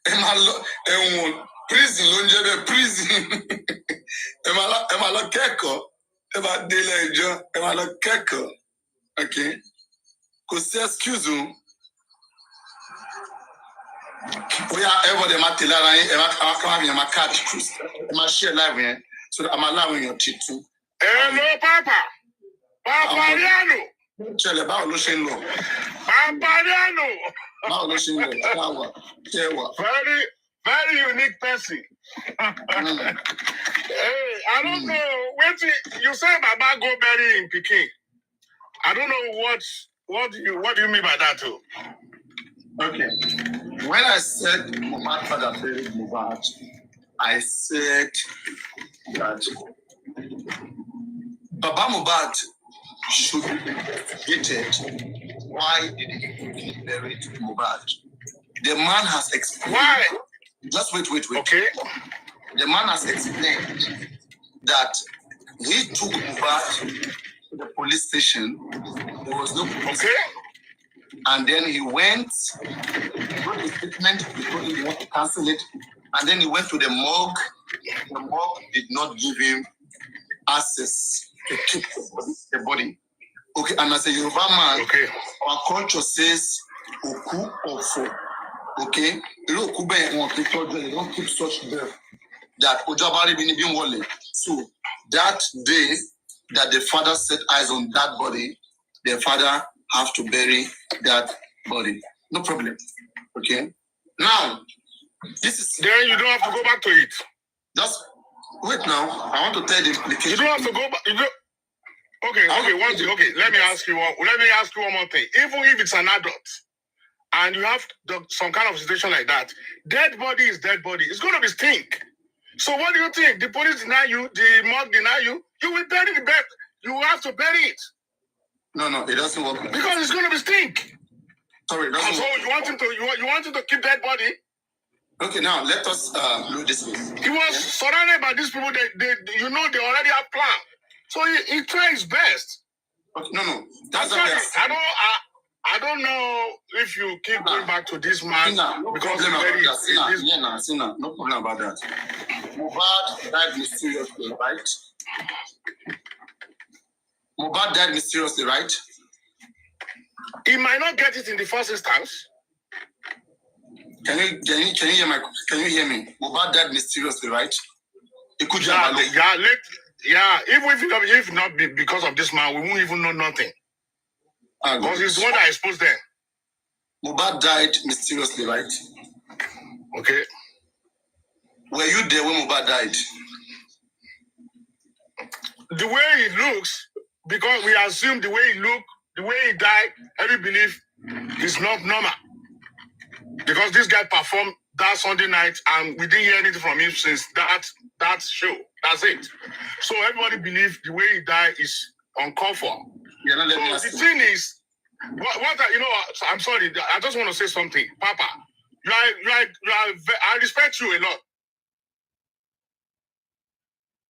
ẹ máa lọ ẹ̀wọ̀n prison ló ń jẹ́ bẹ́ẹ̀ prison ẹ máa lọ kẹ́kọ̀ọ́ ẹ máa délé ẹjọ́ ẹ máa lọ kẹ́kọ̀ọ́ ok kò sí excuse o bóyá everybody máa tẹ̀lé ara yín ẹ máa catch cruise ẹ máa share live yẹn so that a máa láwọn èèyàn titun. Hello Papariano. Ṣẹlẹ̀ báwo ló ṣe ń lọ? Papariano. Báwo ló ṣe ń lọ? Ṣé Very, very unique person. Hey, I don't know. Wait, you say Baba go bury in Peking. I don't know what do you mean by that too? Okay. When I said Mohbad father buried Mohbad, I said that Baba Mohbad should be investigated. Why did he bury Mohbad? The man has explained. Why? Just wait. Okay. The man has explained that he took Mohbad to the police station. There was no police. Okay. And then he went, wrote a statement, he told him he wanted to cancel it. And then he went to the morgue. The morgue did not give him access to keep the body. Okay, and as a Yoruba man, okay, our culture says Oku Ofo. Okay? They don't keep such birth. That Ojabari Bini Bin Wale. So that day that the father set eyes on that body, the father have to bury that body. No problem. Okay? Now, this is... Then you don't have to go back to it. Just wait now. I want to tell the implication. You don't have to go back. Okay. Let me ask you one more thing. Even if it's an adult, and you have some kind of situation like that, dead body is dead body. It's going to be stink. So what do you think? The police deny you, the morgue deny you. You will bury the bed. You have to bury it. No, it doesn't work. Because it's going to be stink. Sorry, it doesn't work. So you want him to keep dead body? Okay, now let us look this way. He was surrounded by these people. They already have plan. So he tried his best. Okay, no. That's not. I don't know if you keep going back to this man no because problem about that. No problem about that. Mohbad died mysteriously, right? Mohbad died mysteriously, right? He might not get it in the first instance. Can you hear me? Mohbad died mysteriously, right? It could Even if not because of this man, we won't even know nothing. Because he's the one that exposed them. Mohbad died mysteriously, right? Okay. Were you there when Mohbad died? The way he looks, because we assume the way he looked, the way he died, every belief is not normal. Because this guy performed that Sunday night and we didn't hear anything from him since that show. That's it. So everybody believes the way he died is uncalled for. So the thing is, I'm sorry, I just want to say something. Papa, I respect you a lot.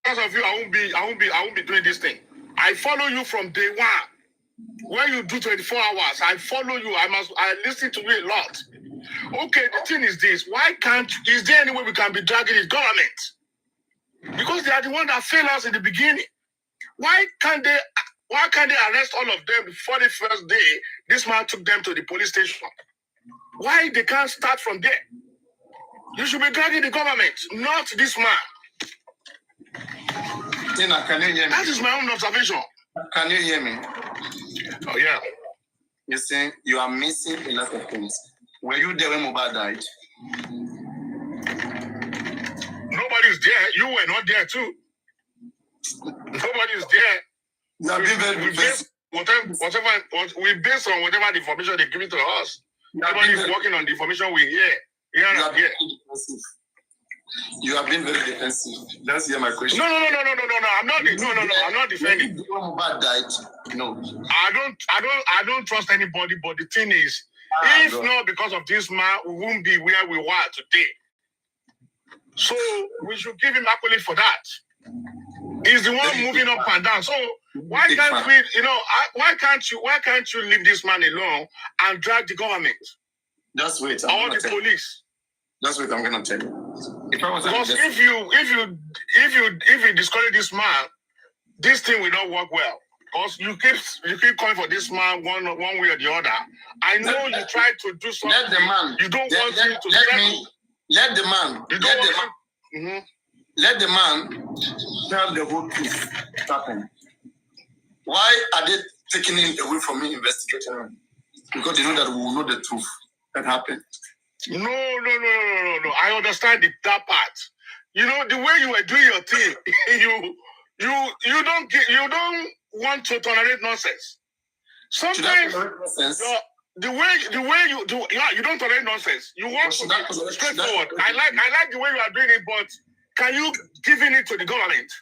Because of you, I won't be doing this thing. I follow you from day one. When you do 24 hours, I follow you. I listen to you a lot. Okay, the thing is this. Is there any way we can be dragging the government? Because they are the one that failed us in the beginning. Why can't they arrest all of them before the first day this man took them to the police station? Why they can't start from there? You should be dragging the government, not this man. Tina, can you hear me? That is my own observation. Can you hear me? Oh, yeah. You see, you are missing a lot of things. Were you there when Mohbad died? Nobody's there. You were not there too. Nobody's there. You have been very based on whatever the information they give it to us. Everybody is working on the information we hear. You have been very defensive. Let's hear my question. No. I'm not defending. Mohbad died. No. I don't trust anybody, but the thing is, if not because of this man, we won't be where we were today. So we should give him accolade for that. He's the one moving up and down. So why can't we, why can't you leave this man alone and drag the government? Just wait. Or the police. Just wait, I'm gonna tell you. Because if you discourage this man, this thing will not work well. Because you keep calling for this man one way or the other. I know you try to do something. Let the man. You don't want him to settle. Let the man. You don't want him. Mm-hmm. Let the man tell the whole truth. Why are they taking him away from me investigating him? Because they know that we will know the truth that happened. No. I understand that part. The way you were doing your thing, you don't want to tolerate nonsense. Sometimes the way you do, you don't tolerate nonsense. You want to be straightforward. I like the way you are doing it, but can you giving it to the government?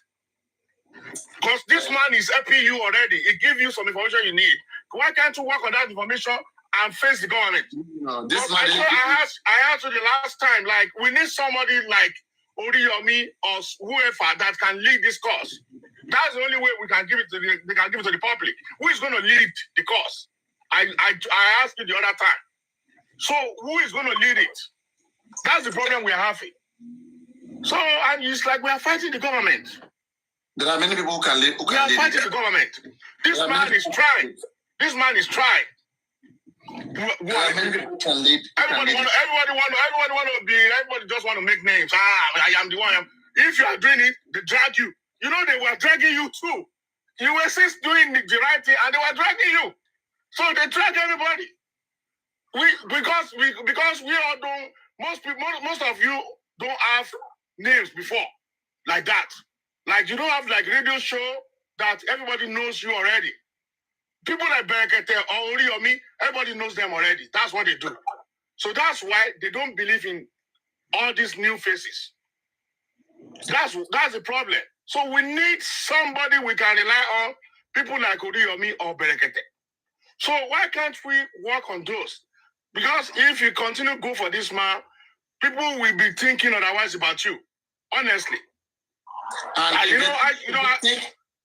Because this man is helping you already. He gives you some information you need. Why can't you work on that information and face the government? No, this man. I asked you the last time, like, we need somebody like Oriyomi or whoever that can lead this cause. That's the only way we can give it to the public. Who is going to lead the cause? I asked you the other time. So who is going to lead it? That's the problem we are having. So and it's like we are fighting the government. There are many people who can lead. We are fighting the government. This man is trying. This man is trying. Many people can lead. Everybody just want to make names. I am the one. If you are doing it, they drag you. They were dragging you too. You were just doing the right thing, and they were dragging you. So they drag everybody. Because we all don't. Most of you don't have names before like that. Like you don't have like radio show that everybody knows you already. People like Berekete or Oriyomi, everybody knows them already. That's what they do. So that's why they don't believe in all these new faces. That's the problem. So we need somebody we can rely on, people like Oriyomi or Berekete. So why can't we work on those? Because if you continue to go for this man, people will be thinking otherwise about you. Honestly. And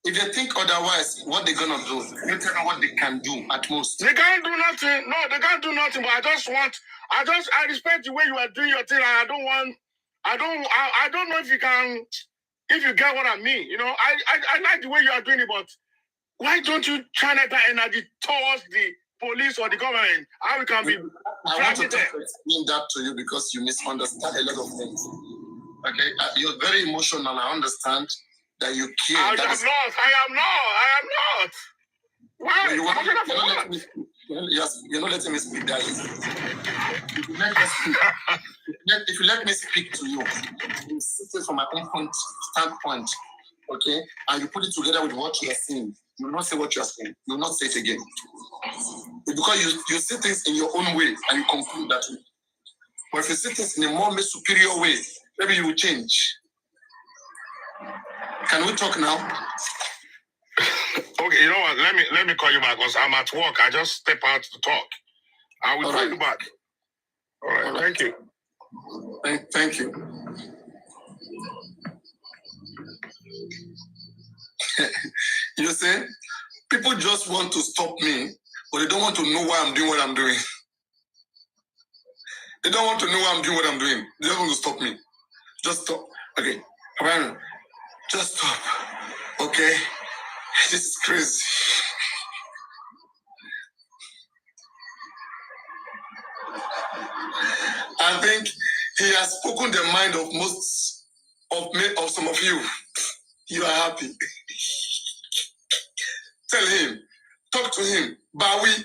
If they think otherwise, what they gonna do? You tell them what they can do at most. They can't do nothing. No, they can't do nothing. But I respect the way you are doing your thing. I don't know if you can, if you get what I mean. You know, I like the way you are doing it, but why don't you channel that energy towards the police or the government? How we can be? I want to explain that to you because you misunderstand a lot of things. Okay, you're very emotional. I understand that you care. I am not. Why? You're not letting me speak that easy. If you let me speak to you, you see it from my own standpoint, okay, and you put it together with what you are saying, you will not say what you are saying. You will not say it again. Because you see things in your own way and you conclude that way. But if you see things in a more superior way, maybe you will change. Can we talk now? Okay, you know what? Let me call you back because I'm at work. I just step out to talk. I will call you back. All right. Thank you. Thank you. You see, people just want to stop me, but they don't want to know why I'm doing what I'm doing. They don't want to know why I'm doing what I'm doing. They don't want to stop me. Just stop. Okay, Papariano, just stop. Okay, this is crazy. I think he has spoken the mind of most of some of you. You are happy. Tell him. Talk to him. Bawi.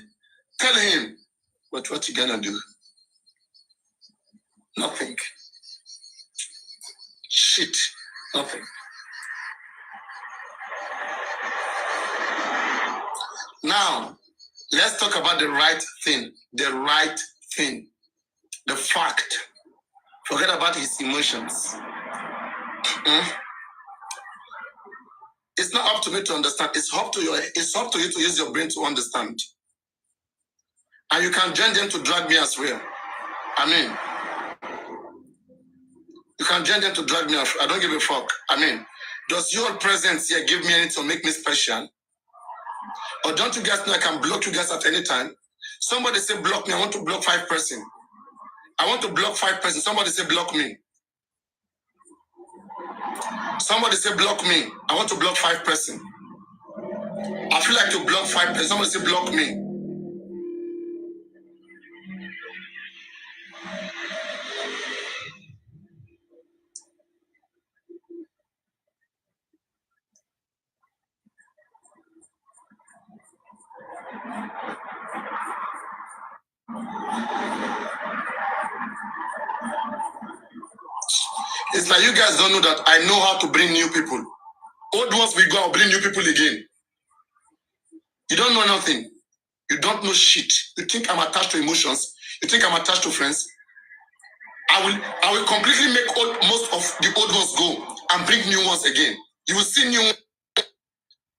Tell him. But what you gonna do? Nothing. Shit. Nothing. Now, let's talk about the right thing. The right thing. The fact. Forget about his emotions. It's not up to me to understand. It's up to you to use your brain to understand. And you can join them to drag me as well. I mean, you can join them to drag me off. I don't give a fuck. I mean, does your presence here give me anything to make me special? Or don't you guys know I can block you guys at any time? Somebody say block me. I want to block 5 persons. I want to block 5 persons. Somebody say block me. Somebody say block me. I want to block 5 persons. I feel like to block 5 persons. Somebody say block me. It's like you guys don't know that I know how to bring new people. Old ones will go and bring new people again. You don't know nothing. You don't know shit. You think I'm attached to emotions. You think I'm attached to friends. I will completely make most of the old ones go and bring new ones again. You will see new.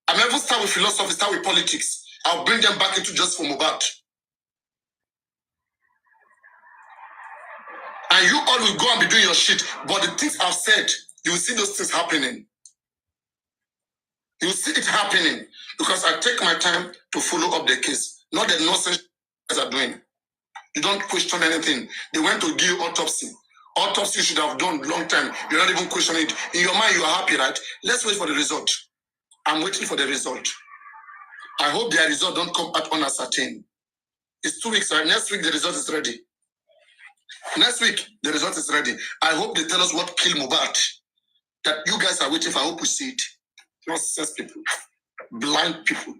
I never start with philosophy, start with politics. I'll bring them back into just for Mohbad. And you all will go and be doing your shit. But the things I've said, you will see those things happening. You will see it happening. Because I take my time to follow up the case. Not the nonsense you guys are doing. You don't question anything. They went to give autopsy. Autopsy you should have done long time. You're not even questioning it. In your mind, you are happy, right? Let's wait for the result. I'm waiting for the result. I hope their result don't come out unascertained. It's 2 weeks, right? Next week, the result is ready. Next week, the result is ready. I hope they tell us what killed Mohbad. That you guys are waiting for. I hope we see it. Nonsense people. Blind people.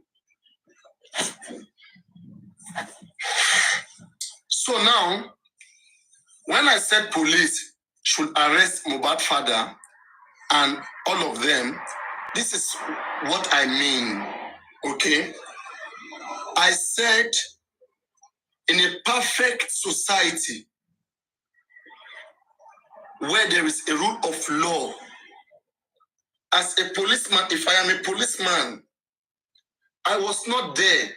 So now, when I said police should arrest Mohbad's father and all of them, this is what I mean, okay? I said in a perfect society where there is a rule of law, as a policeman, if I am a policeman, I was not there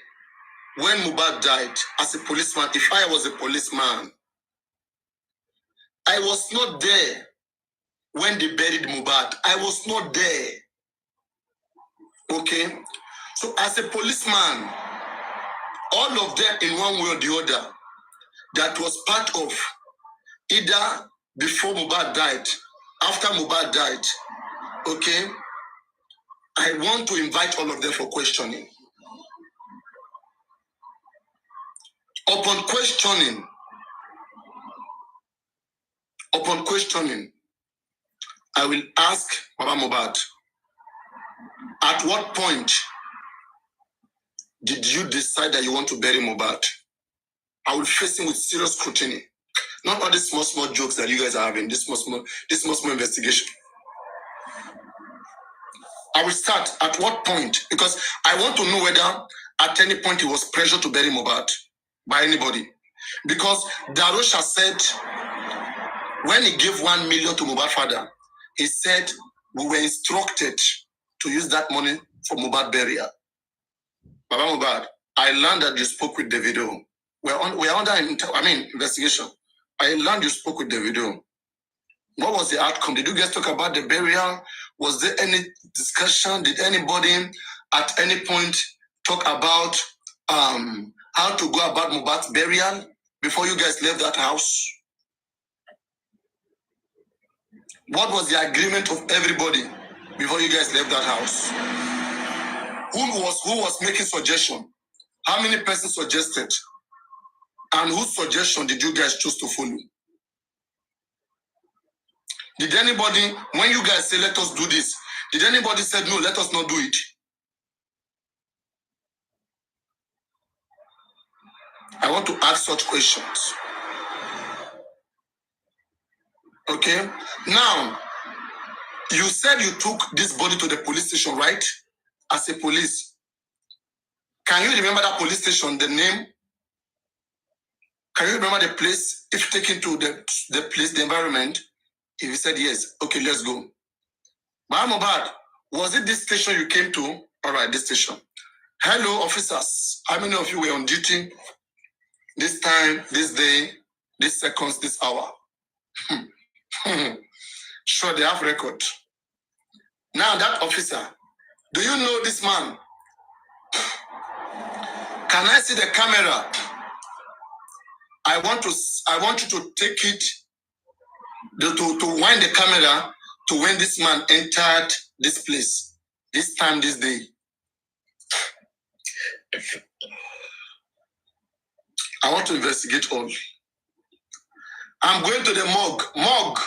when Mohbad died as a policeman. If I was a policeman, I was not there when they buried Mohbad. I was not there. Okay? So as a policeman, all of them in one way or the other, that was part of either before Mohbad died, after Mohbad died, okay? I want to invite all of them for questioning. Upon questioning, I will ask Baba Mohbad, at what point did you decide that you want to bury Mohbad? I will face him with serious scrutiny. Not all these small jokes that you guys are having, this small investigation. I will start at what point, because I want to know whether at any point it was pressure to bury Mohbad by anybody. Because Darosha said, when he gave 1 million to Mohbad father, he said, we were instructed to use that money for Mohbad burial. Baba Mohbad, I learned that you spoke with Davido. We're under investigation. I learned you spoke with Davido. What was the outcome? Did you guys talk about the burial? Was there any discussion? Did anybody at any point talk about how to go about Mohbad's burial before you guys left that house? What was the agreement of everybody before you guys left that house? Who was making suggestion? How many persons suggested? And whose suggestion did you guys choose to follow? Did anybody, when you guys say, let us do this, did anybody say, no, let us not do it? I want to ask such questions. Okay? Now, you said you took this body to the police station, right? As a police. Can you remember that police station, the name? Can you remember the place? If taken to the place, the environment? If you said yes, okay, let's go. Mohbad, was it this station you came to? All right, this station. Hello, officers. How many of you were on duty this time, this day, this seconds, this hour? Sure, they have record. Now that officer, do you know this man? Can I see the camera? I want you to take it, to wind the camera to when this man entered this place, this time, this day. I want to investigate all. I'm going to the morgue.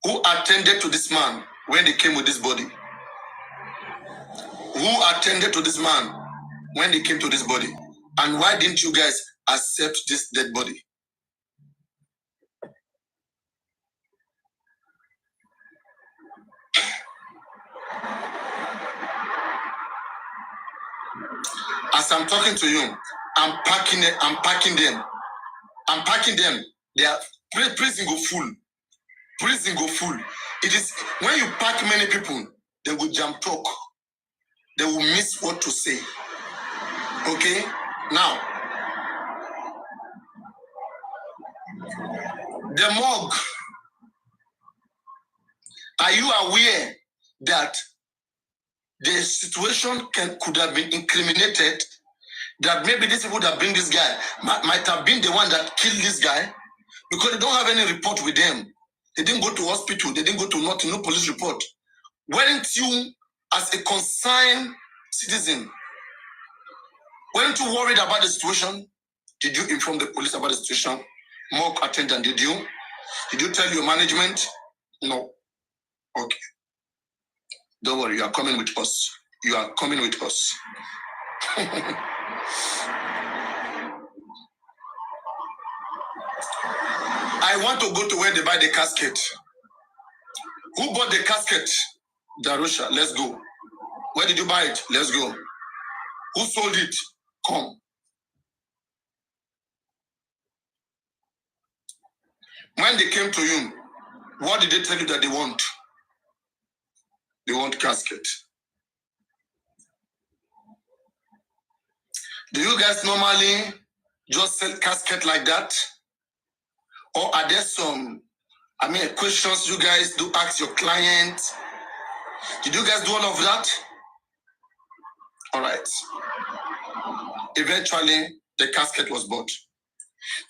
Who attended to this man when they came with this body? Who attended to this man when they came to this body? And why didn't you guys accept this dead body? As I'm talking to you, I'm packing them. They are prison go full. Prison go full. It is when you pack many people, they will jump talk. They will miss what to say. Okay? Now, the morgue. Are you aware that the situation could have been incriminated? That maybe these people that bring this guy might have been the one that killed this guy because they don't have any report with them. They didn't go to hospital. They didn't go to nothing, no police report. Weren't you, as a concerned citizen, weren't you worried about the situation? Did you inform the police about the situation? Morgue attendant, did you? Did you tell your management? No. Okay. Don't worry, you are coming with us. You are coming with us. I want to go to where they buy the casket. Who bought the casket? Darusha, let's go. Where did you buy it? Let's go. Who sold it? Come. When they came to you, what did they tell you that they want? They want casket. Do you guys normally just sell casket like that? Or are there some, questions you guys do ask your client? Did you guys do all of that? All right. Eventually, the casket was bought.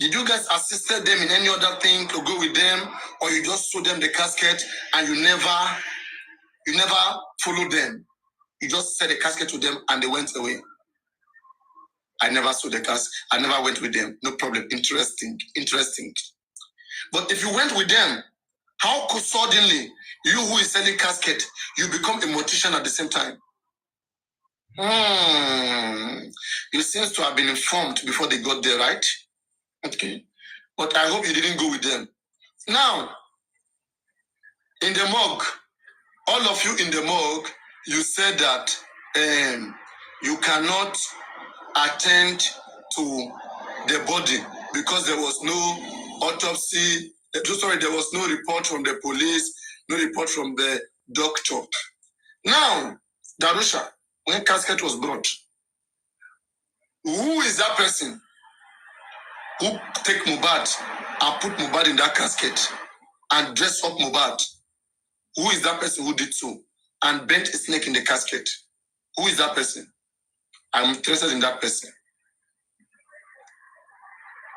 Did you guys assisted them in any other thing to go with them, or you just showed them the casket and you never followed them? You just said the casket to them and they went away. I never saw the casket. I never went with them. No problem. Interesting. But if you went with them, how could suddenly you who is selling casket, you become a mortician at the same time? You seem to have been informed before they got there, right? Okay. But I hope you didn't go with them. Now, in the morgue, all of you in the morgue, you said that you cannot attend to the body because there was no autopsy. There was no report from the police, no report from the doctor. Now, Darusha, when casket was brought, who is that person who take Mohbad and put Mohbad in that casket and dress up Mohbad? Who is that person who did so and bent a snake in the casket? Who is that person? I'm interested in that person.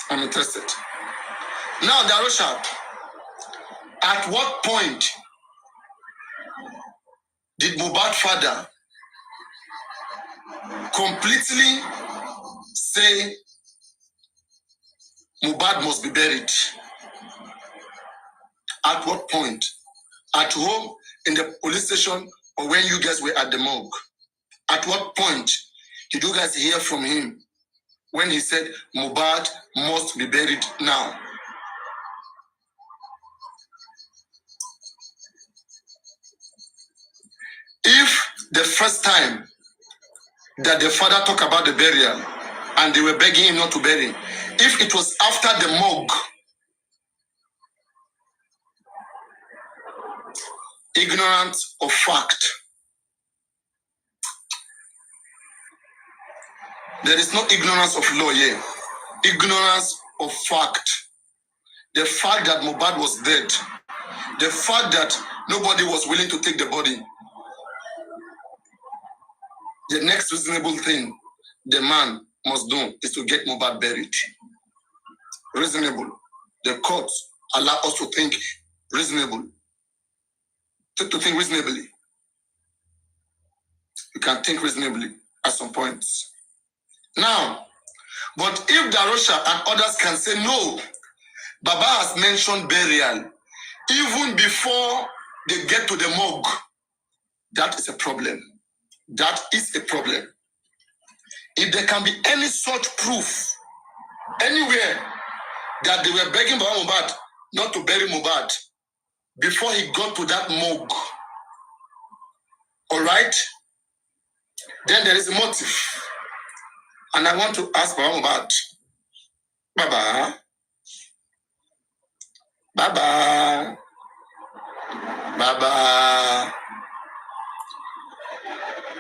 I'm interested. Now, Darusha, at what point did Mohbad's father completely say Mohbad must be buried? At what point? At home, in the police station, or when you guys were at the morgue? At what point did you guys hear from him when he said Mohbad must be buried now? If the first time that the father talked about the burial and they were begging him not to bury, if it was after the morgue, ignorant of fact, there is no ignorance of law here. Ignorance of fact. The fact that Mohbad was dead, the fact that nobody was willing to take the body, the next reasonable thing the man must do is to get Mohbad buried. Reasonable. The courts allow us to think reasonable. To think reasonably. You can think reasonably at some points. Now, but if Darusha and others can say no, Baba has mentioned burial even before they get to the morgue, that is a problem. That is a problem. If there can be any such proof anywhere that they were begging Baba Mohbad not to bury Mohbad before he got to that morgue, all right, then there is a motive. And I want to ask Baba Mohbad, Baba,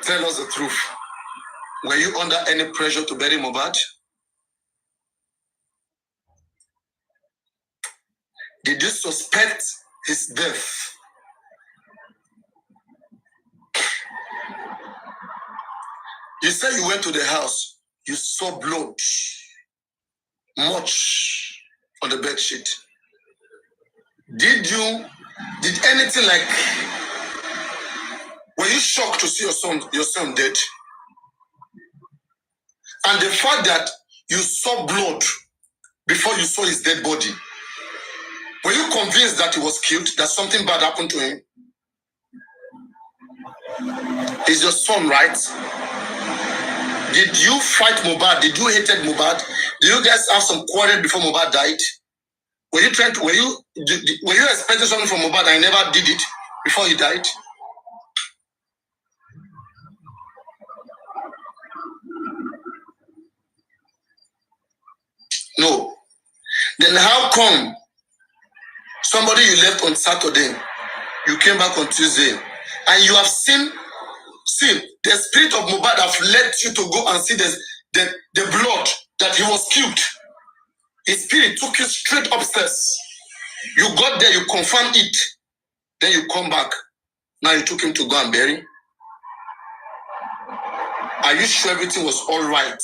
tell us the truth. Were you under any pressure to bury Mohbad? Did you suspect his death? You said you went to the house, you saw blood, much on the bed sheet. Did anything like, were you shocked to see your son dead? And the fact that you saw blood before you saw his dead body, were you convinced that he was killed, that something bad happened to him? He's your son, right? Did you fight Mohbad? Did you hate Mohbad? Do you guys have some quarrel before Mohbad died? Were you expecting something from Mohbad and you never did it before he died? No. Then how come somebody you left on Saturday, you came back on Tuesday, and you have seen the spirit of Mohbad have led you to go and see the blood that he was killed? His spirit took you straight upstairs. You got there, you confirmed it. Then you come back. Now you took him to go and bury. Are you sure everything was all right?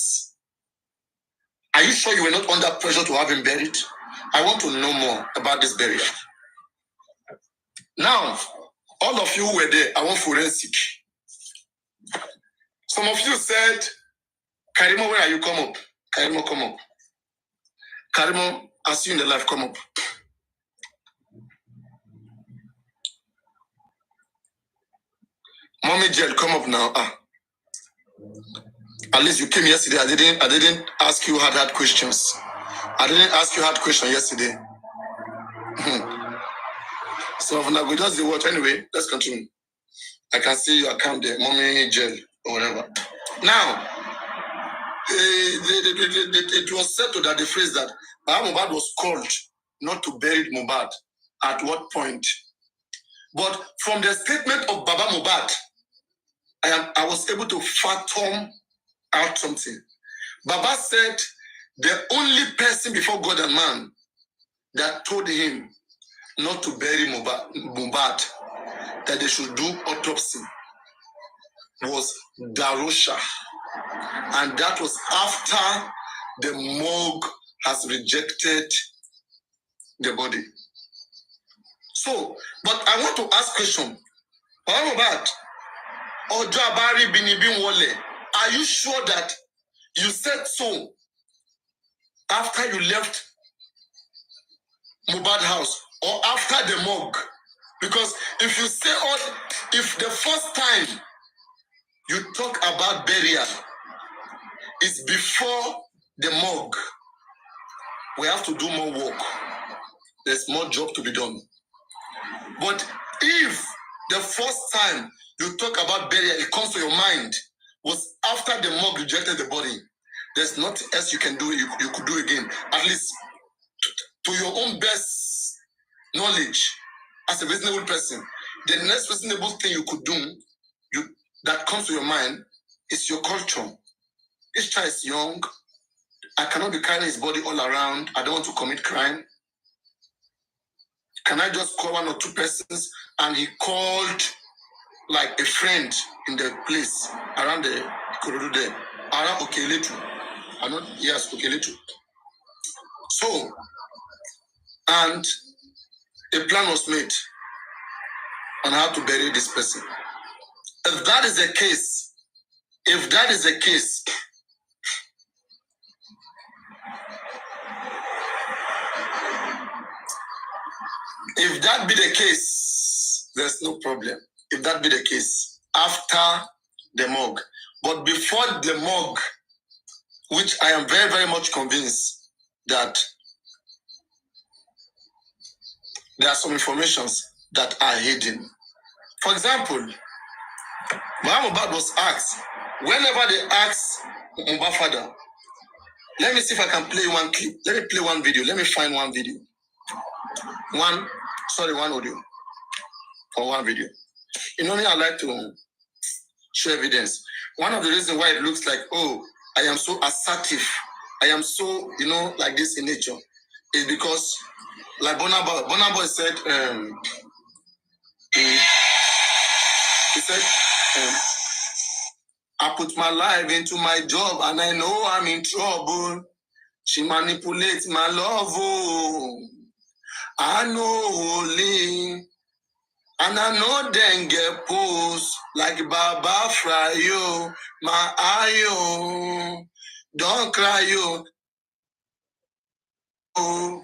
Are you sure you were not under pressure to have him buried? I want to know more about this burial. Now, all of you who were there, I want forensic. Some of you said, Karimo, where are you? Come up. Karimo, come up. Karimo, I see you in the life. Come up. Mommy Jel, come up now. At least you came yesterday. I didn't ask you hard questions. I didn't ask you hard questions yesterday. So if not, we just watch anyway. Let's continue. I can see your account there, Mommy Jel or whatever. Now, it was settled that the phrase that Baba Mohbad was called not to bury Mohbad. At what point? But from the statement of Baba Mohbad, I was able to fathom out something. Baba said the only person before God and man that told him not to bury Mohbad, that they should do autopsy, was Darosha. And that was after the morgue has rejected the body. So, but I want to ask a question. Baba Mohbad, Ojo Abari Binibin Wole, are you sure that you said so after you left Mohbad house or after the morgue? Because if you say if the first time you talk about burial is before the morgue, we have to do more work. There's more job to be done. But if the first time you talk about burial, it comes to your mind, was after the morgue rejected the body, there's nothing else you can do, you could do again. At least to your own best knowledge, as a reasonable person, the next reasonable thing you could do, that comes to your mind, is your culture. This child is young. I cannot be carrying his body all around. I don't want to commit crime. Can I just call one or two persons? And he called like a friend in the place around the corridor there. Around Okeletu. Yes, Okeletu. So, and a plan was made on how to bury this person. If that is the case, if that be the case, there's no problem. If that be the case, after the morgue. But before the morgue, which I am very, very much convinced that there are some informations that are hidden. For example, Mohbad was asked, whenever they ask Mohbad father, let me see if I can play one clip. Let me play one video. Let me find one video. One audio or one video. You know me, I like to show evidence. One of the reasons why it looks like, oh, I am so assertive, I am so, like this in nature, is because, like Burna Boy said, he said, I put my life into my job and I know I'm in trouble. She manipulates my love, oh. I know only, and I know then get post like Baba Fryo, my ayo. Don't cry, yo. Oh,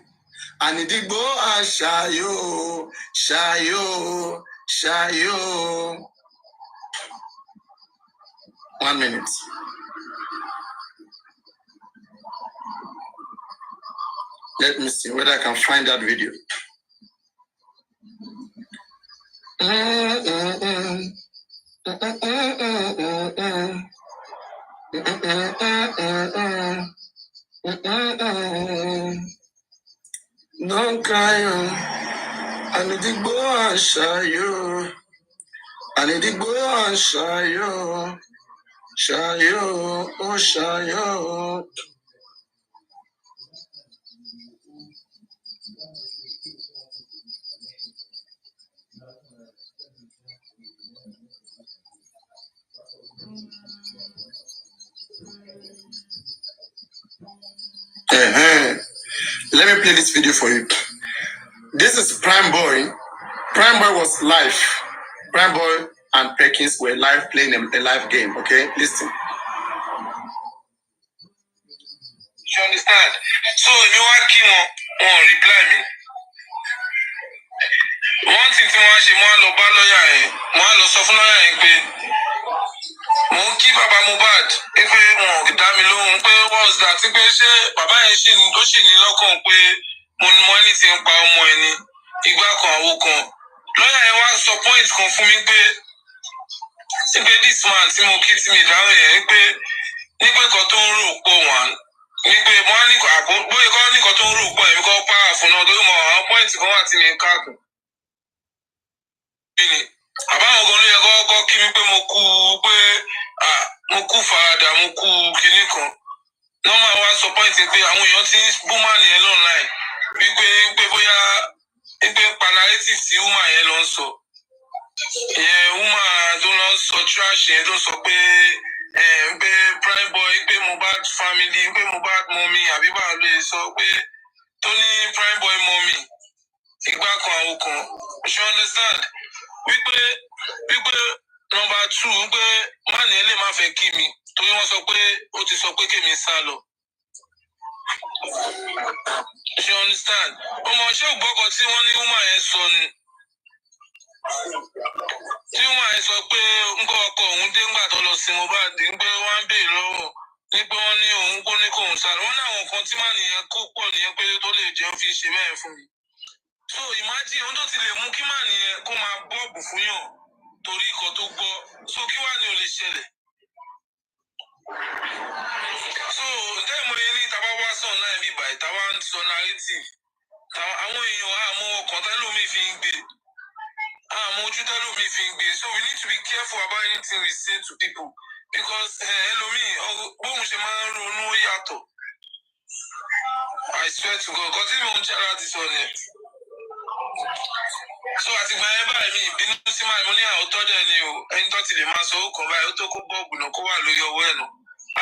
I need to go and shayo. Shayo. 1 minute. Let me see whether I can find that video. Don't cry, yo. I need to go and shayo. I need to go and shayo. Shayo. Let me play this video for you. This is Prime Boy. Prime Boy was live. Prime Boy and Perkins were live playing a live game. Okay, listen. You understand? So you are keen on reply me. One thing tí wọ́n ṣe, wọ́n lọ bá lọ́yà yẹn, wọ́n lọ sọ fún lọ́yà yẹn pé mò ń kí bàbá Mohbad pé wọn ò dá mi lóhùn pé what's that pé ṣé bàbá yẹn ó sì ní lọ́kàn pé mo ní mọ́ ní ti ń pa ọmọ ẹ̀ ní ìgbà kan àwo kan. Lọ́yà yẹn wá sọ point kan fún mi pé this man tí mo kí tí mi dáhùn yẹn pé nígbà kan tó ń rò pọ̀ wọ́n nígbà mo á ní àbọ̀ bóyá kọ́ ní kan tó ń rò pọ̀ ẹ̀mí kọ́ powerful náà tó mọ̀ àwọn point kan wà tí mi ń káàkùn. Àbáwọn gan ló yẹ kọ́kọ́ kí mi pé mo kú farada mo kú kinní kan. Wọ́n máa wá sọ point pé àwọn èèyàn ti ń bú màní yẹn online wípé bóyá wípé palliative tí woman yẹn lọ ń sọ. Ìyẹn woman tó lọ ń sọ trash yẹn tó ń sọ pé Prime Boy pé Mohbad family pé Mohbad mommy àbí báwo lè sọ pé tó ní Prime Boy mommy ìgbà kan àwọn kan. You understand? Wípé number 2 wípé màní yẹn lè má fẹ́ kí mi torí wọ́n sọ pé ó ti sọ pé kémi sá lọ. You understand? Ọmọ ṣé ògbọ́kọ̀ tí wọ́n ní woman yẹn sọ ni. Tí woman yẹn sọ pé nǹkan ọkọ òun dé ńgbà tó lọ sí Mohbad ń pé wọ́n ń bèèrè lọ́wọ́ ní pé wọ́n ní òun kó ní kóun sá lọ. Wọ́n ní àwọn kan tí màní yẹn kó pọ̀ nìyẹn pé tó lè jẹ́ ó fi ṣe bẹ́ẹ̀ fún mi. So imagine ohun tó ti lè mú kí màní yẹn kó máa bọ́ọ̀bù fún yàn torí nǹkan tó gbọ́. So kí wàá ní ó lè ṣẹlẹ̀? So dẹ́mo yẹn ní tàbá wá sàn náà bí báyìí tàbá ń sọ narrative. Àwọn èèyàn àmọ́ ọkàn tẹ́lómi fi ń gbé. Àmọ́ ojú tẹ́lómi fi ń gbé. So we need to be careful about anything we say to people because ẹlòmíì bóun ṣe máa ń ronú yàtọ̀. I swear to God, kọ́ tí mo ń jẹ́ láti sọ ni. So àtìgbà yẹn báyìí mi ìbínú sí máa mo ní àwọn tọ́jà ni o ẹni tó ti lè máa sọ ó kàn báyìí ó tó kó bọ́ọ̀bù náà kó wà lórí ọwọ́ ẹ̀ nù.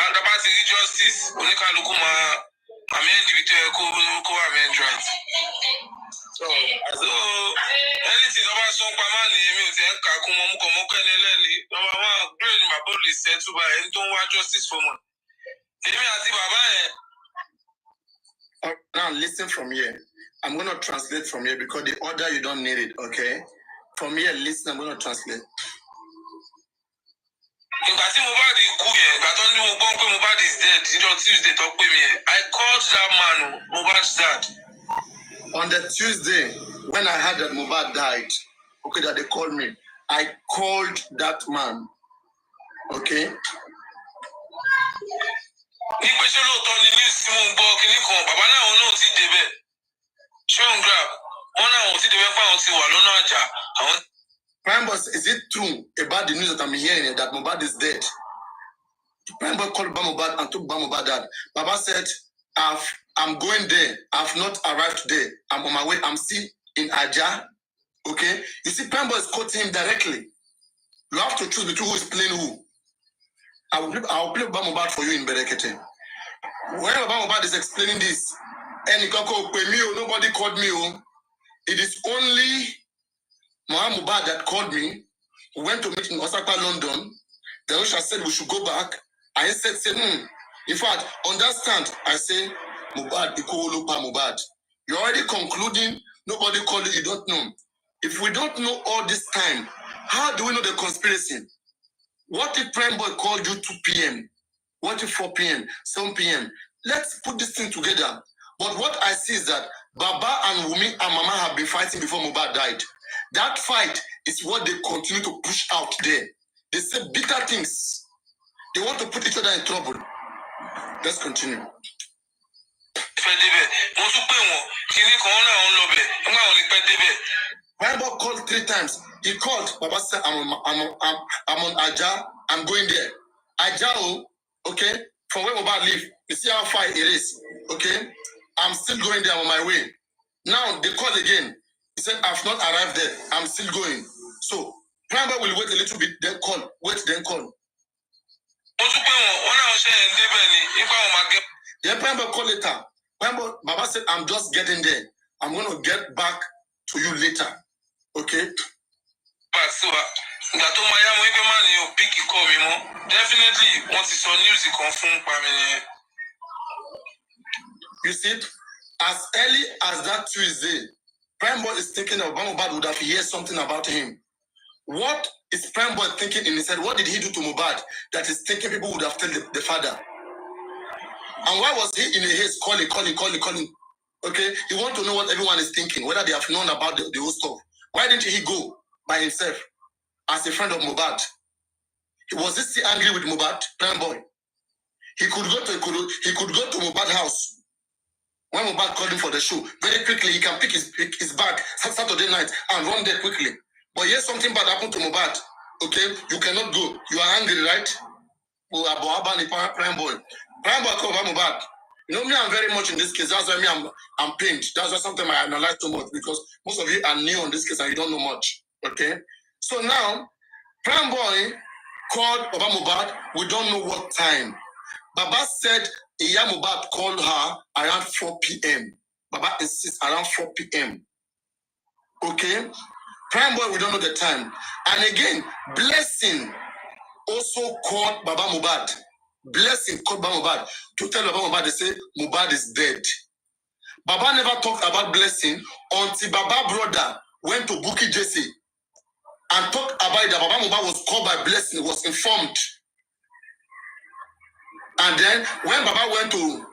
Àdàbà ti rí justice oníkálukú máa amend ibi tó yẹ kó amend right. So anything tó bá sọ pa máa nìyẹn mi ò ti ẹ̀ ń kà kún mọ́kànmọ́kàn ẹni ẹlẹ́ni number 1 brain bàbá ò lè settle by ẹni tó ń wá justice for money. Èmi àti bàbá yẹn. Now listen from here. I'm going to translate from here because the order you don't need it, okay? From here, listen, I'm going to translate. Ìgbà tí Mohbad kú yẹn, ìgbà tó ní mo gbọ́ pé Mohbad is dead, níjọ́ Tuesday tó pè mí yẹn, I called that man, Mohbad's dad. On the Tuesday, when I heard that Mohbad died, okay, that they called me, I called that man, okay? Ní pé ṣé lóòótọ́ ni news tí mo ń gbọ́ kinní kan, bàbá náà wọn náà ti débẹ̀. Ṣé òun grab? Wọ́n náà wọn ti débẹ̀ fún àwọn ti wà lọ́nà àjà. Prime Boy, is it true about the news that I'm hearing that Mohbad is dead? Prime Boy called Mohbad and took Mohbad dad. Baba said, I'm going there. I've not arrived there. I'm on my way. I'm still in Aja. Okay? You see, Prime Boy is quoting him directly. You have to choose between who is playing who. I will play Mohbad for you in Berekete. When Mohbad is explaining this, and nobody called me. It is only Mohbad that called me. We went to meet in Osaka, London. The Osha said we should go back. I said, in fact, understand, I say, Mohbad. You're already concluding, nobody called you, you don't know. If we don't know all this time, how do we know the conspiracy? What if Prime Boy called you 2 p.m.? What if 4 p.m., 7 p.m.? Let's put this thing together. But what I see is that Baba and Wumi and Mama have been fighting before Mohbad died. That fight is what they continue to push out there. They say bitter things. They want to put each other in trouble. Let's continue. Bible called 3 times. He called. Baba said, I'm on Aja. I'm going there. Aja, okay? From where Mohbad live, you see how far it is, okay? I'm still going there on my way. Now they called again. He said, I've not arrived there. I'm still going. So, Prime Boy will wait a little bit, then call. Wait, then call. Then Prime Boy call later. Remember, Baba said, I'm just getting there. I'm going to get back to you later. Okay? But so, definitely, once it's on news, you confirm. You see, as early as that Tuesday, Prime Boy is thinking of Mohbad would have heard something about him. What is Prime Boy thinking in his head? What did he do to Mohbad that is thinking people would have told the father? And why was he in a haste calling? Okay, he wants to know what everyone is thinking, whether they have known about the whole stuff. Why didn't he go by himself as a friend of Mohbad? Was he still angry with Mohbad, Prime Boy? He could go to Mohbad's house. When Mohbad called him for the show, very quickly he can pick his bag Saturday night and run there quickly. But here's something bad happened to Mohbad. Okay, you cannot go. You are angry, right? Prime Boy. Prime Boy called Mohbad. You know me, I'm very much in this case. That's why me, I'm pained. That's why something I analyze too much because most of you are new on this case and you don't know much. Okay? So now, Prime Boy called Baba Mohbad. We don't know what time. Baba said Iya Mohbad called her around 4 p.m. Baba insists around 4 p.m. Okay? Prime Boy, we don't know the time. And again, Blessing also called Baba Mohbad. Blessing called Baba Mohbad to tell Baba Mohbad, they say Mohbad is dead. Baba never talked about Blessing until Baba brother went to Bukky Jesse and talked about it. That Baba Mohbad was called by Blessing, was informed. And then when Baba went to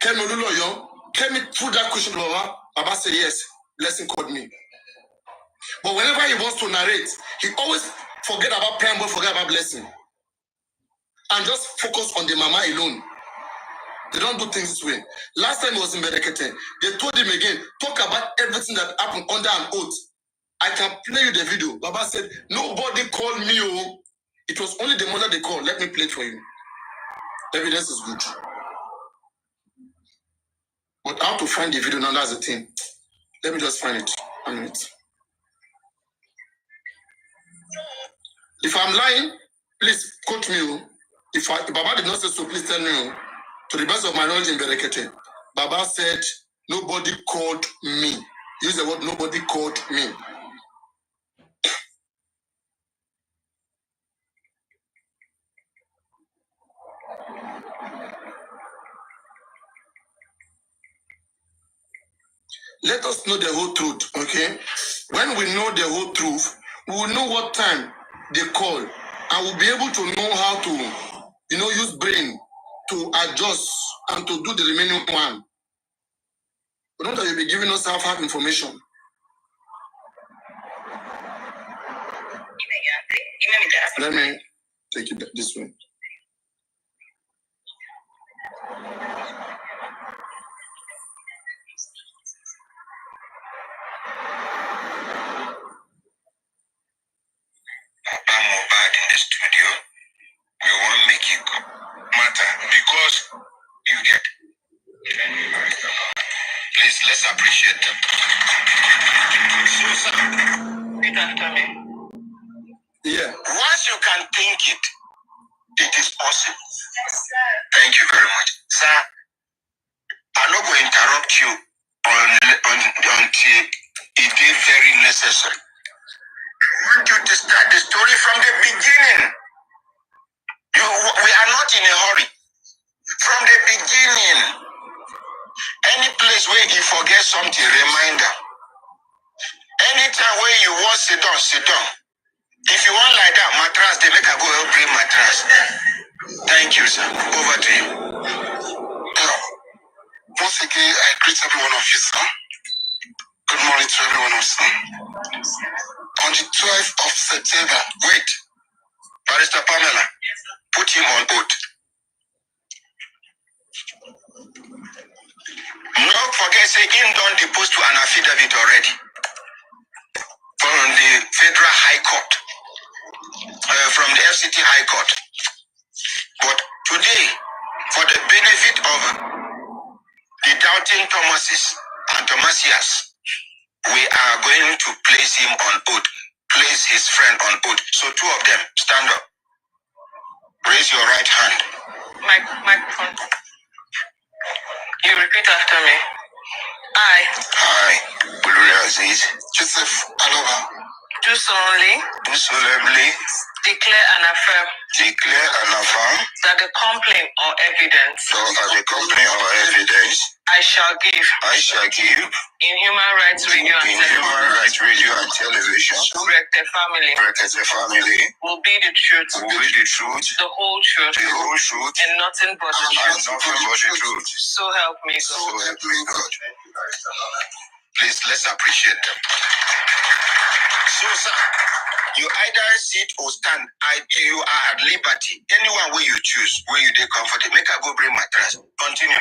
Kemi Oluloyo, Kemi threw that question to Baba. Baba said yes, Blessing called me. But whenever he wants to narrate, he always forget about Prime Boy, forget about Blessing. And just focus on the mama alone. They don't do things this way. Last time he was in Berekete, they told him again, talk about everything that happened under an oath. I can play you the video. Baba said, nobody called me. Oh. It was only the mother they called. Let me play it for you. Evidence is good. But how to find the video now, that's the thing. Let me just find it. A minute. If I'm lying, please quote me. If Baba did not say so, please tell me. To the best of my knowledge in Berekete, Baba said, nobody called me. Use the word, nobody called me. Let us know the whole truth, okay? When we know the whole truth, we will know what time they call, and we'll be able to know how to, use brain to adjust and to do the remaining one. We don't have to be giving us half information. Let me take it this way. Mohbad in the studio, we won't make it matter because you get. Please, let's appreciate them. So, sir, you can tell me. Yeah. Once you can think it, it is possible. Yes, sir. Thank you very much. Sir, I'm not going to interrupt you until it is very necessary. I want you to start the story from the beginning. We are not in a hurry. From the beginning, any place where you forget something, reminder. Anytime where you want sit down. If you want like that, mattress, they make a go help bring mattress. Thank you, sir. Over to you. Once again, I greet every one of you, sir. Good morning to every one of you, sir. On the 12th of September, wait, Barrister Pamela, put him on oath. Not forget, say him done deposed to an affidavit already from the Federal High Court, from the FCT High Court. But today, for the benefit of the doubting Thomases and Thomasias, we are going to place him on oath, place his friend on oath. So two of them, stand up. Raise your right hand. Microphone. You repeat after me. I, Buluri Aziz, Joseph Aloba, do solemnly declare and affirm that the complaint or evidence I shall give in Human Rights Radio and Television, Brekete Family, will be the truth, the whole truth, and nothing but the truth. So help me God. Please, let's appreciate them. So, sir, you either sit or stand. You are at liberty. Anyone where you choose, where you get comfortable. Make I go bring my trash. Continue.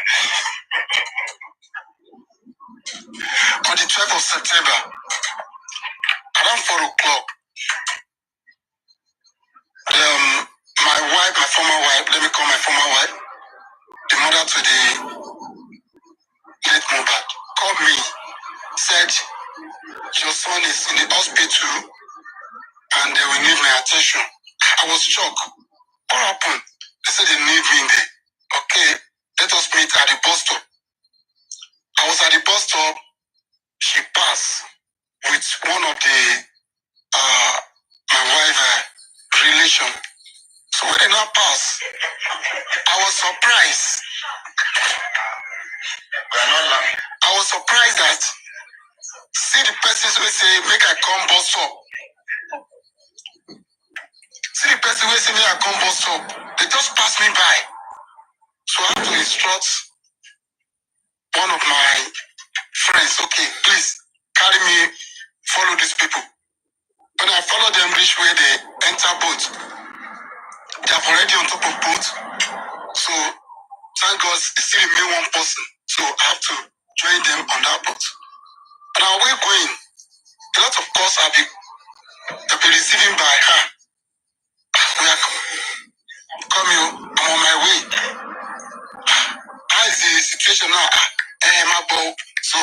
On the 12th of September, around 4 o'clock, my wife, my former wife, let me call my former wife, the mother to the late Mohbad, called me, said, your son is in the hospital and they will need my attention. I was shocked. What happened? They said they need me in there. Okay, let us meet at the bus stop. I was at the bus stop. She passed with one of the my wife relation. So when they now pass, I was surprised. I was surprised that see the persons who say make I come bus stop. See the person who say make I come bus stop. They just pass me by. So I have to instruct one of my friends, okay, please carry me, follow these people. When I follow them, reach where they enter boat. They are already on top of boat. So thank God, it's still remain one person. So I have to join them on that boat. And our way going, a lot of calls I'll be receiving by her. We are coming, I'm on my way. How is the situation now? My boat. So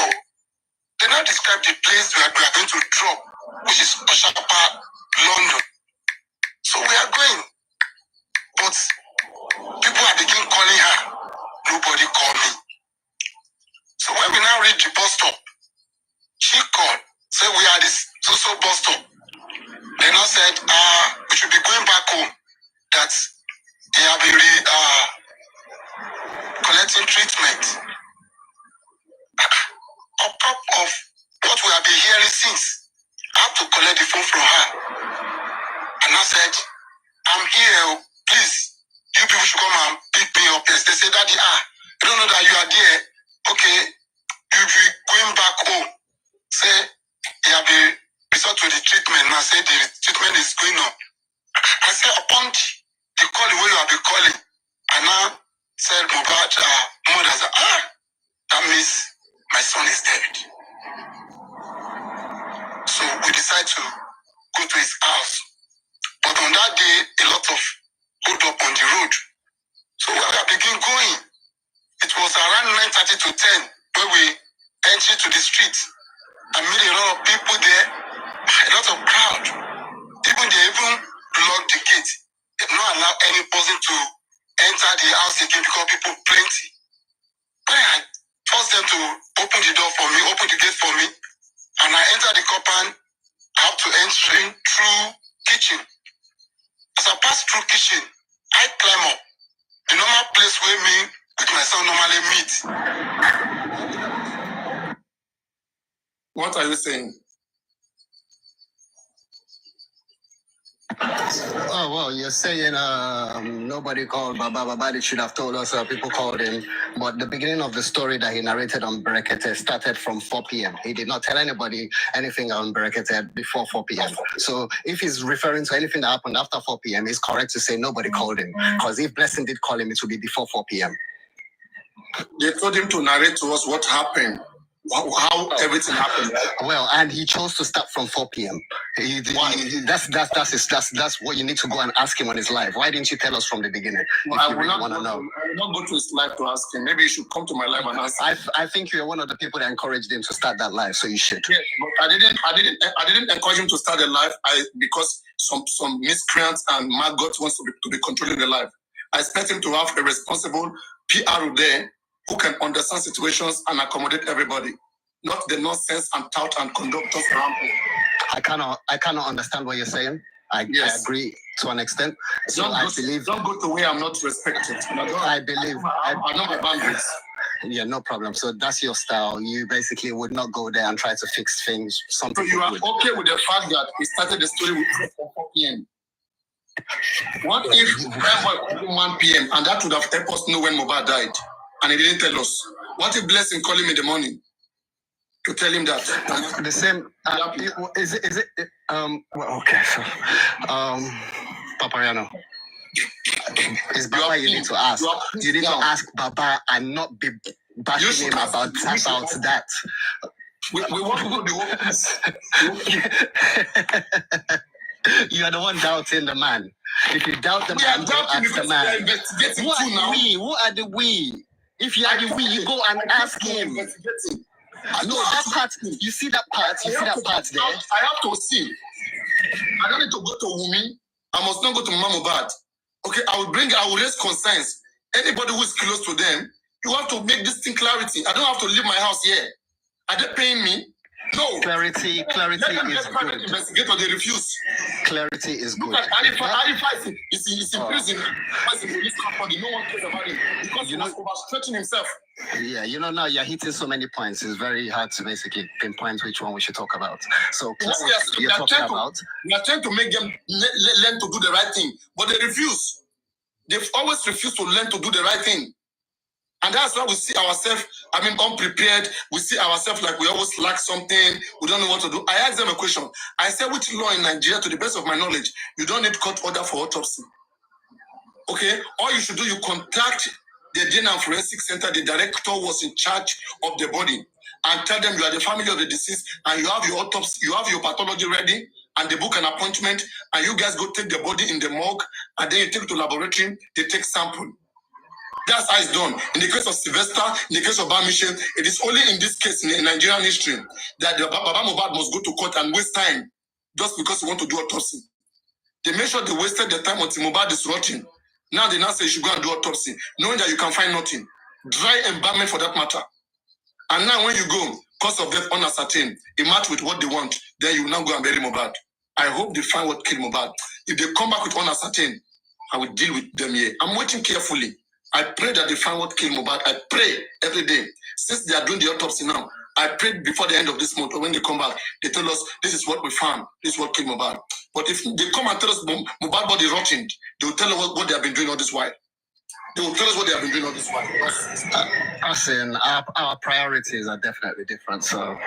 they now describe the place where we are going to drop, which is Oshapa, London. So we are going. But people are begin calling her. Nobody called me. So when we now reach the bus stop, she called, said we are this so bus stop. They now said, we should be going back home. That they have been collecting treatment. On top of what we have been hearing since, I have to collect the phone from her. And I said, I'm here, please. You people should come and pick me up. Yes. They said, Daddy, I don't know that you are there. Okay, you'll be going back home. Say, you have been resort to the treatment. And I said, the treatment is going on. I said, upon the calling where you have been calling, and now said, Mohbad, mother said, that means my son is dead. So we decided to go to his house. But on that day, a lot of hold up on the road. So we began going. It was around 9:30 to 10 when we entered to the street. I met a lot of people there, a lot of crowd. They even blocked the gate. They did not allow any person to enter the house again because people plenty. When I forced them to open the door for me, open the gate for me, and I entered the compound, I have to enter in through kitchen. As I pass through kitchen, I climb up. The normal place where me with my son normally meet. What are you saying? Oh, well, you're saying nobody called Baba. They should have told us people called him. But the beginning of the story that he narrated on Brekete started from 4 p.m. He did not tell anybody anything on Brekete before 4 p.m. So if he's referring to anything that happened after 4 p.m., it's correct to say nobody called him. Because if Blessing did call him, it would be before 4 p.m. They told him to narrate to us what happened. How everything happened, right? Well, and he chose to start from 4 p.m. That's what you need to go and ask him on his live. Why didn't you tell us from the beginning? Well, I will not go to his live to ask him. Maybe you should come to my live and ask him. I think you're one of the people that encouraged him to start that live, so you should. Yes, but I didn't encourage him to start the live. Because some miscreants and maggots wants to be controlling the live. I expect him to have a responsible PR there who can understand situations and accommodate everybody, not the nonsense and tout and conductors around here. I cannot understand what you're saying. I agree to an extent. So don't go to where I'm not respected. I know my boundaries. Yeah, no problem. So that's your style. You basically would not go there and try to fix things. So you are okay with the fact that we started the story with 4 p.m. What if Prime Boy 1 p.m. and that would have helped us know when Mohbad died and he didn't tell us? What if Blessing called him in the morning to tell him that? The same. Is it? Well, okay. So, Papariano. It's Baba you need to ask. You need to ask Baba and not be bashing him about that. We want to do the You are the one doubting the man. If you doubt the man, go ask the man. Who are the we? If you are the we, you go and ask him. No, that part. You see that part. You see that part there. I have to see. I don't need to go to Wumi. I must not go to Mama Mohbad. Okay, I will raise concerns. Anybody who is close to them, you have to make this thing clarity. I don't have to leave my house here. Are they paying me? No. Clarity is good. Investigate or they refuse. Clarity is good. Look at Arifa is in prison. Police company. No one cares about him because he was overstretching himself. Yeah, now you're hitting so many points. It's very hard to basically pinpoint which one we should talk about. So we are trying to make them learn to do the right thing, but they refuse. They've always refused to learn to do the right thing. And that's why we see ourselves, unprepared. We see ourselves like we always lack something. We don't know what to do. I asked them a question. I said, which law in Nigeria, to the best of my knowledge, you don't need court order for autopsy? Okay? All you should do, you contact the DNA and Forensic Center. The director was in charge of the body. And tell them you are the family of the deceased and you have your autopsy, you have your pathology ready, and they book an appointment, and you guys go take the body in the morgue, and then you take it to laboratory, they take sample. That's how it's done. In the case of Sylvester, in the case of Bamishen, it is only in this case in Nigerian history that the Baba Mohbad must go to court and waste time just because he want to do autopsy. They made sure they wasted the time until Mohbad is rotting. Now they now say you should go and do autopsy, knowing that you can find nothing. Dry embalming for that matter. And now when you go, cause of death unascertained, it match with what they want, then you will now go and bury Mohbad. I hope they find what killed Mohbad. If they come back with unascertained, I will deal with them here. I'm waiting carefully. I pray that they find what killed Mohbad. I pray every day. Since they are doing the autopsy now, I prayed before the end of this month, or when they come back, they tell us, this is what we found, this is what killed Mohbad. But if they come and tell us Mohbad body rotting, they will tell us what they have been doing all this while. They will tell us what they have been doing all this while. Our priorities are definitely different, so,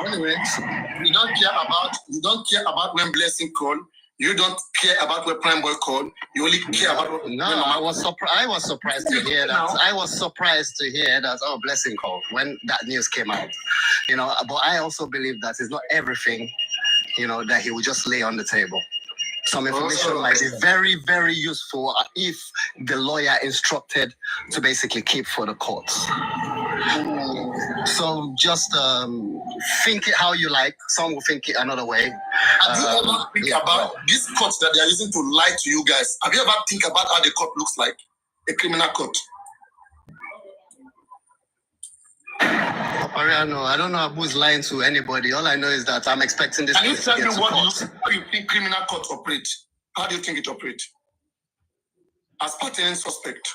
Anyway, you don't care about when Blessing called. You don't care about what Prime Boy called. You only care about what... No, I was surprised to hear that. I was surprised to hear that, Blessing called when that news came out. But I also believe that it's not everything, that he would just lay on the table. Some information might be very, very useful if the lawyer instructed to basically keep for the courts. So just think it how you like. Some will think it another way. Have you ever think about these courts that they are using to lie to you guys? Have you ever think about how the court looks like? A criminal court. Papariano, I don't know who's lying to anybody. All I know is that I'm expecting this. Can you tell me how you think criminal court operate? How do you think it operates? As pertinent suspect.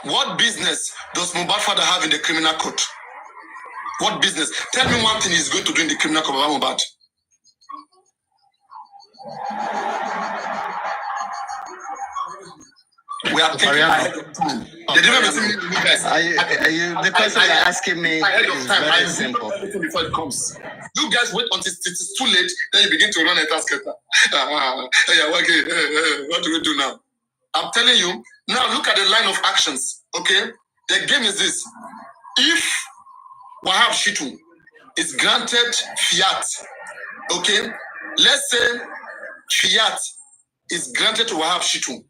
What business does Mohbad father have in the criminal court? What business? Tell me one thing he's going to do in the criminal court about Mohbad. We are taking ahead of time. The question you're asking me is very simple. Before it comes. You guys wait until it is too late, then you begin to run a task. What do we do now? I'm telling you, now look at the line of actions, okay? The game is this. If Wahab Shitu is granted fiat, okay? Let's say fiat is granted to Wahab Shitu.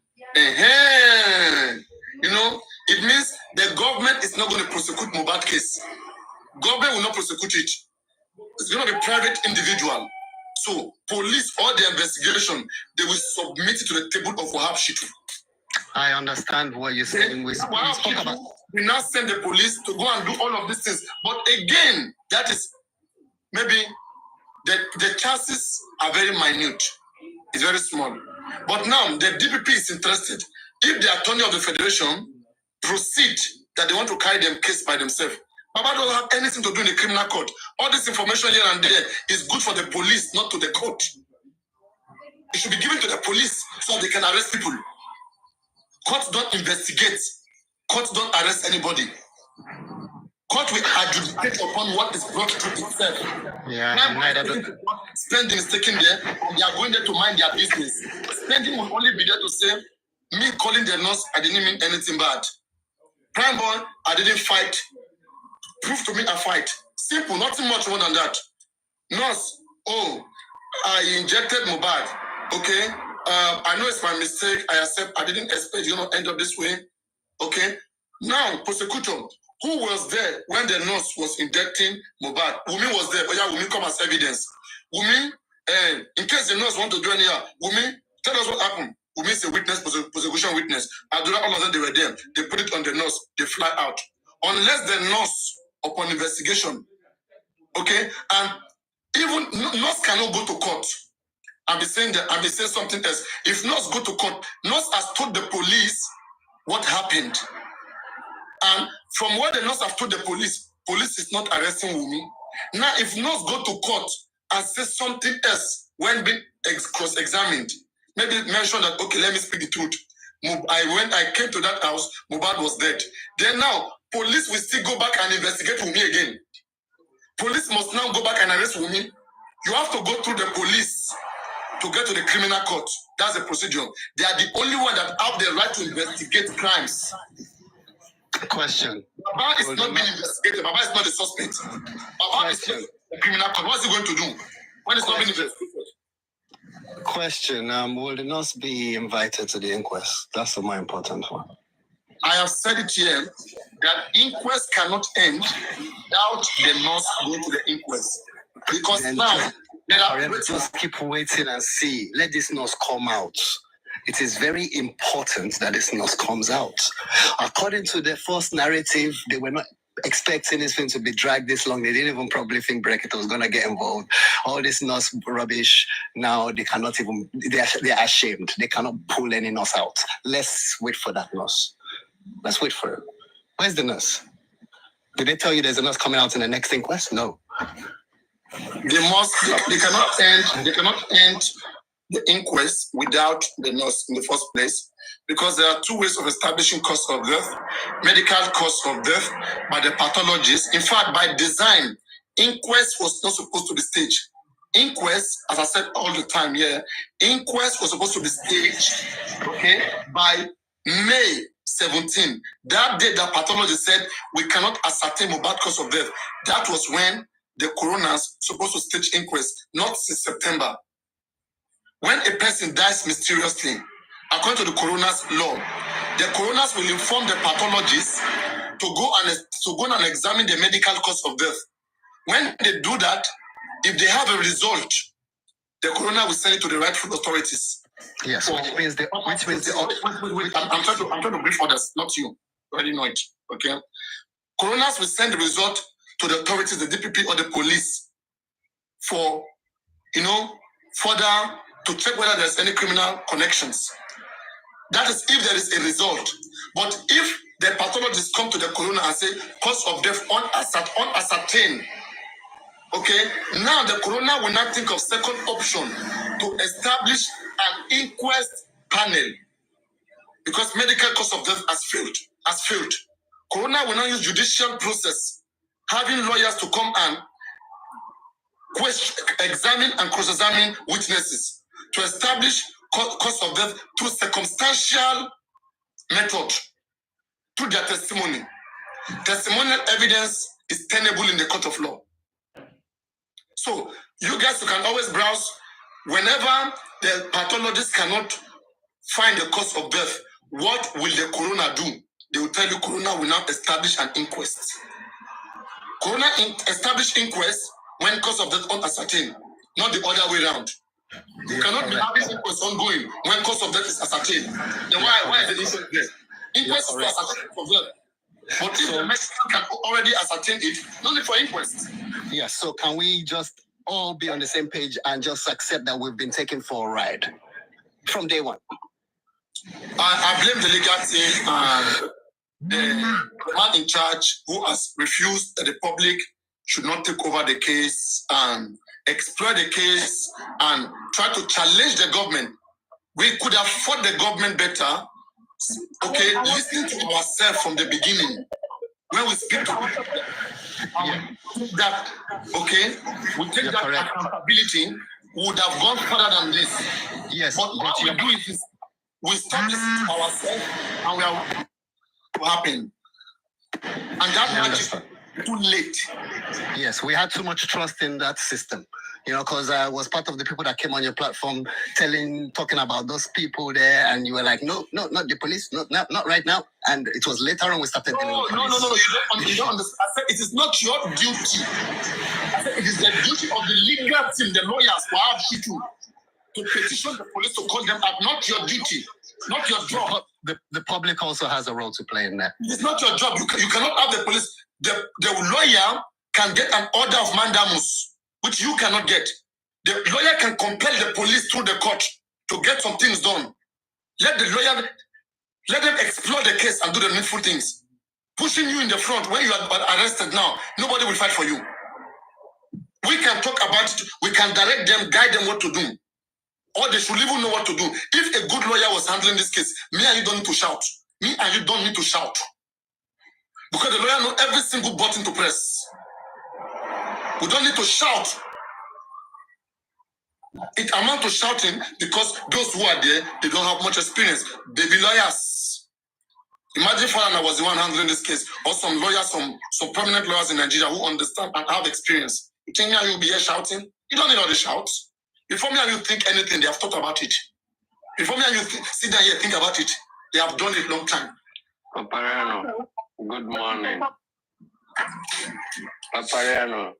It means the government is not going to prosecute Mohbad case. Government will not prosecute it. It's going to be private individual. So police or the investigation, they will submit it to the table of Wahab Shitu. I understand what you're saying. We now send the police to go and do all of these things. But again, that is maybe the chances are very minute. It's very small. But now the DPP is interested. If the attorney of the federation proceed that they want to carry them case by themselves, Baba doesn't have anything to do in the criminal court. All this information here and there is good for the police, not to the court. It should be given to the police so they can arrest people. Courts don't investigate. Courts don't arrest anybody. Court will adjudicate upon what is brought to itself. Spending is taken there, and they are going there to mind their business. Spending will only be there to say, me calling the nurse, I didn't mean anything bad. Prime boy, I didn't fight. Prove to me a fight. Simple, nothing much more than that. Nurse, oh, I injected Mohbad. Okay, I know it's my mistake. I accept. I didn't expect you to end up this way. Okay, now prosecutor, who was there when the nurse was injecting Mohbad? Wumi was there. Oh yeah, Wumi come as evidence. Wumi, in case the nurse want to do anyhow, Wumi, tell us what happened. Wumi is a witness, prosecution witness. Adura, all of them, they were there. They put it on the nurse. They fly out. Unless the nurse, upon investigation, okay, and even nurse cannot go to court. I'll be saying something else. If nurse go to court, nurse has told the police what happened. And from what the nurse have told the police is not arresting Wumi. Now, if nurse go to court and say something else when being cross-examined, maybe mention that, okay, let me speak the truth. I came to that house, Mohbad was dead. Then now, police will still go back and investigate Wumi again. Police must now go back and arrest Wumi. You have to go through the police to get to the criminal court. That's the procedure. They are the only one that have the right to investigate crimes. Question. Baba is not being investigated. Baba is not a suspect. Baba is not a criminal court. What is he going to do when it's not being investigated? Question. Will the nurse be invited to the inquest? That's the more important one. I have said it here that inquest cannot end without the nurse going to the inquest. Because now just keep waiting and see. Let this nurse come out. It is very important that this nurse comes out. According to the first narrative, they were not expecting this thing to be dragged this long. They didn't even probably think Brekete was going to get involved. All this nurse rubbish, now they cannot even, they're ashamed. They cannot pull any nurse out. Let's wait for that nurse. Let's wait for it. Where's the nurse? Did they tell you there's a nurse coming out in the next inquest? No. They cannot end the inquest without the nurse in the first place, because there are two ways of establishing cause of death: medical cause of death by the pathologist. In fact, by design, inquest was not supposed to be staged. Inquest, as I said all the time here, inquest was supposed to be staged, okay, by May 17. That day, the pathologist said we cannot ascertain Mohbad cause of death. That was when the coroner's supposed to stage inquest, not since September. When a person dies mysteriously, according to the coroner's law, the coroners will inform the pathologist to go and examine the medical cause of death. When they do that, if they have a result, the coroner will send it to the rightful authorities. Yes, which means I'm trying to brief others, not you. You already know it. Okay. Coroners will send the result to the authorities, the DPP or the police, for further to check whether there's any criminal connections. That is if there is a result. But if the pathologists come to the coroner and say cause of death unascertained, okay, now the coroner will not think of second option to establish an inquest panel, because medical cause of death has failed. Coroner will not use judicial process, having lawyers to come and examine and cross-examine witnesses to establish cause of death through circumstantial method, through their testimony. Testimonial evidence is tenable in the court of law. So you guys can always browse. Whenever the pathologist cannot find the cause of death, what will the coroner do? They will tell you coroner will now establish an inquest. Coroner establish inquest when cause of death unascertained, not the other way around. You cannot be having inquest ongoing when cause of death is ascertained. Then why is the inquest there? Inquest is ascertained for them. But if the Mexican can already ascertain it, no need for inquest. Yes, so can we just all be on the same page and just accept that we've been taken for a ride from day one? I blame the legal team and the man in charge who has refused that the public should not take over the case and exploit the case and try to challenge the government. We could have fought the government better. Okay, listen to ourselves from the beginning. When we speak to that, okay, we take that accountability, we would have gone further than this. Yes, but what we do is we stop listening to ourselves and we are happen. And that much is too late. Yes, we had too much trust in that system. You know, because I was part of the people that came on your platform talking about those people there, and you were like, no, not the police, not right now. And it was later on we started dealing with police. No, you don't understand. I said it is not your duty. I said it is the duty of the legal team, the lawyers who have to petition the police to call them out, not your duty, not your job. The public also has a role to play in that. It's not your job. You cannot have the police. The lawyer can get an order of mandamus, which you cannot get. The lawyer can compel the police through the court to get some things done. Let them explore the case and do the needful things. Pushing you in the front when you are arrested now, nobody will fight for you. We can talk about it. We can direct them, guide them what to do. Or they should even know what to do. If a good lawyer was handling this case, me and you don't need to shout. Me and you don't need to shout. Because the lawyer knows every single button to press. We don't need to shout. It amounts to shouting because those who are there, they don't have much experience. They be lawyers. Imagine Falana was the one handling this case, or some lawyers, some prominent lawyers in Nigeria who understand and have experience. You think me and you be here shouting? You don't need all the shouts. Before me and you think anything, they have thought about it. Before me and you sit down here and think about it, they have done it long time. Papariano, good morning. Papariano.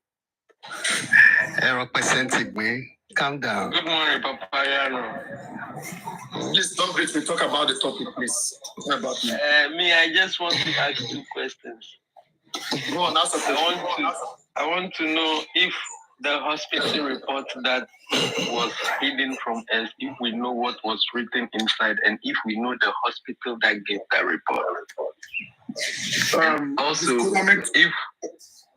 Representing me. Calm down. Good morning, Papariano. Please don't greet me. Talk about the topic, please. Talk about me. I just want to ask 2 questions. Go on, ask a question. I want to know if the hospital report that was hidden from us, if we know what was written inside, and if we know the hospital that gave that report. Also,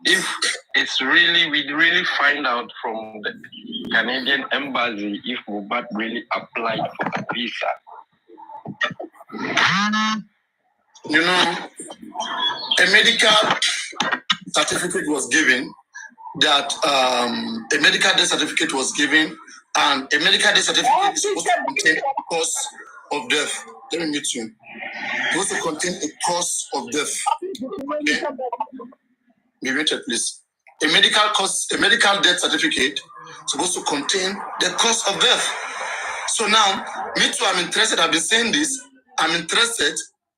if it's really, we really find out from the Canadian embassy if Mohbad really applied for a visa. You know, a medical certificate was given that a medical death certificate was given, and a medical death certificate is supposed to contain a cause of death. Let me meet you. It's supposed to contain a cause of death. Okay? Be waited, please. A medical death certificate is supposed to contain the cause of death. So now, me too, I'm interested. I've been saying this. I'm interested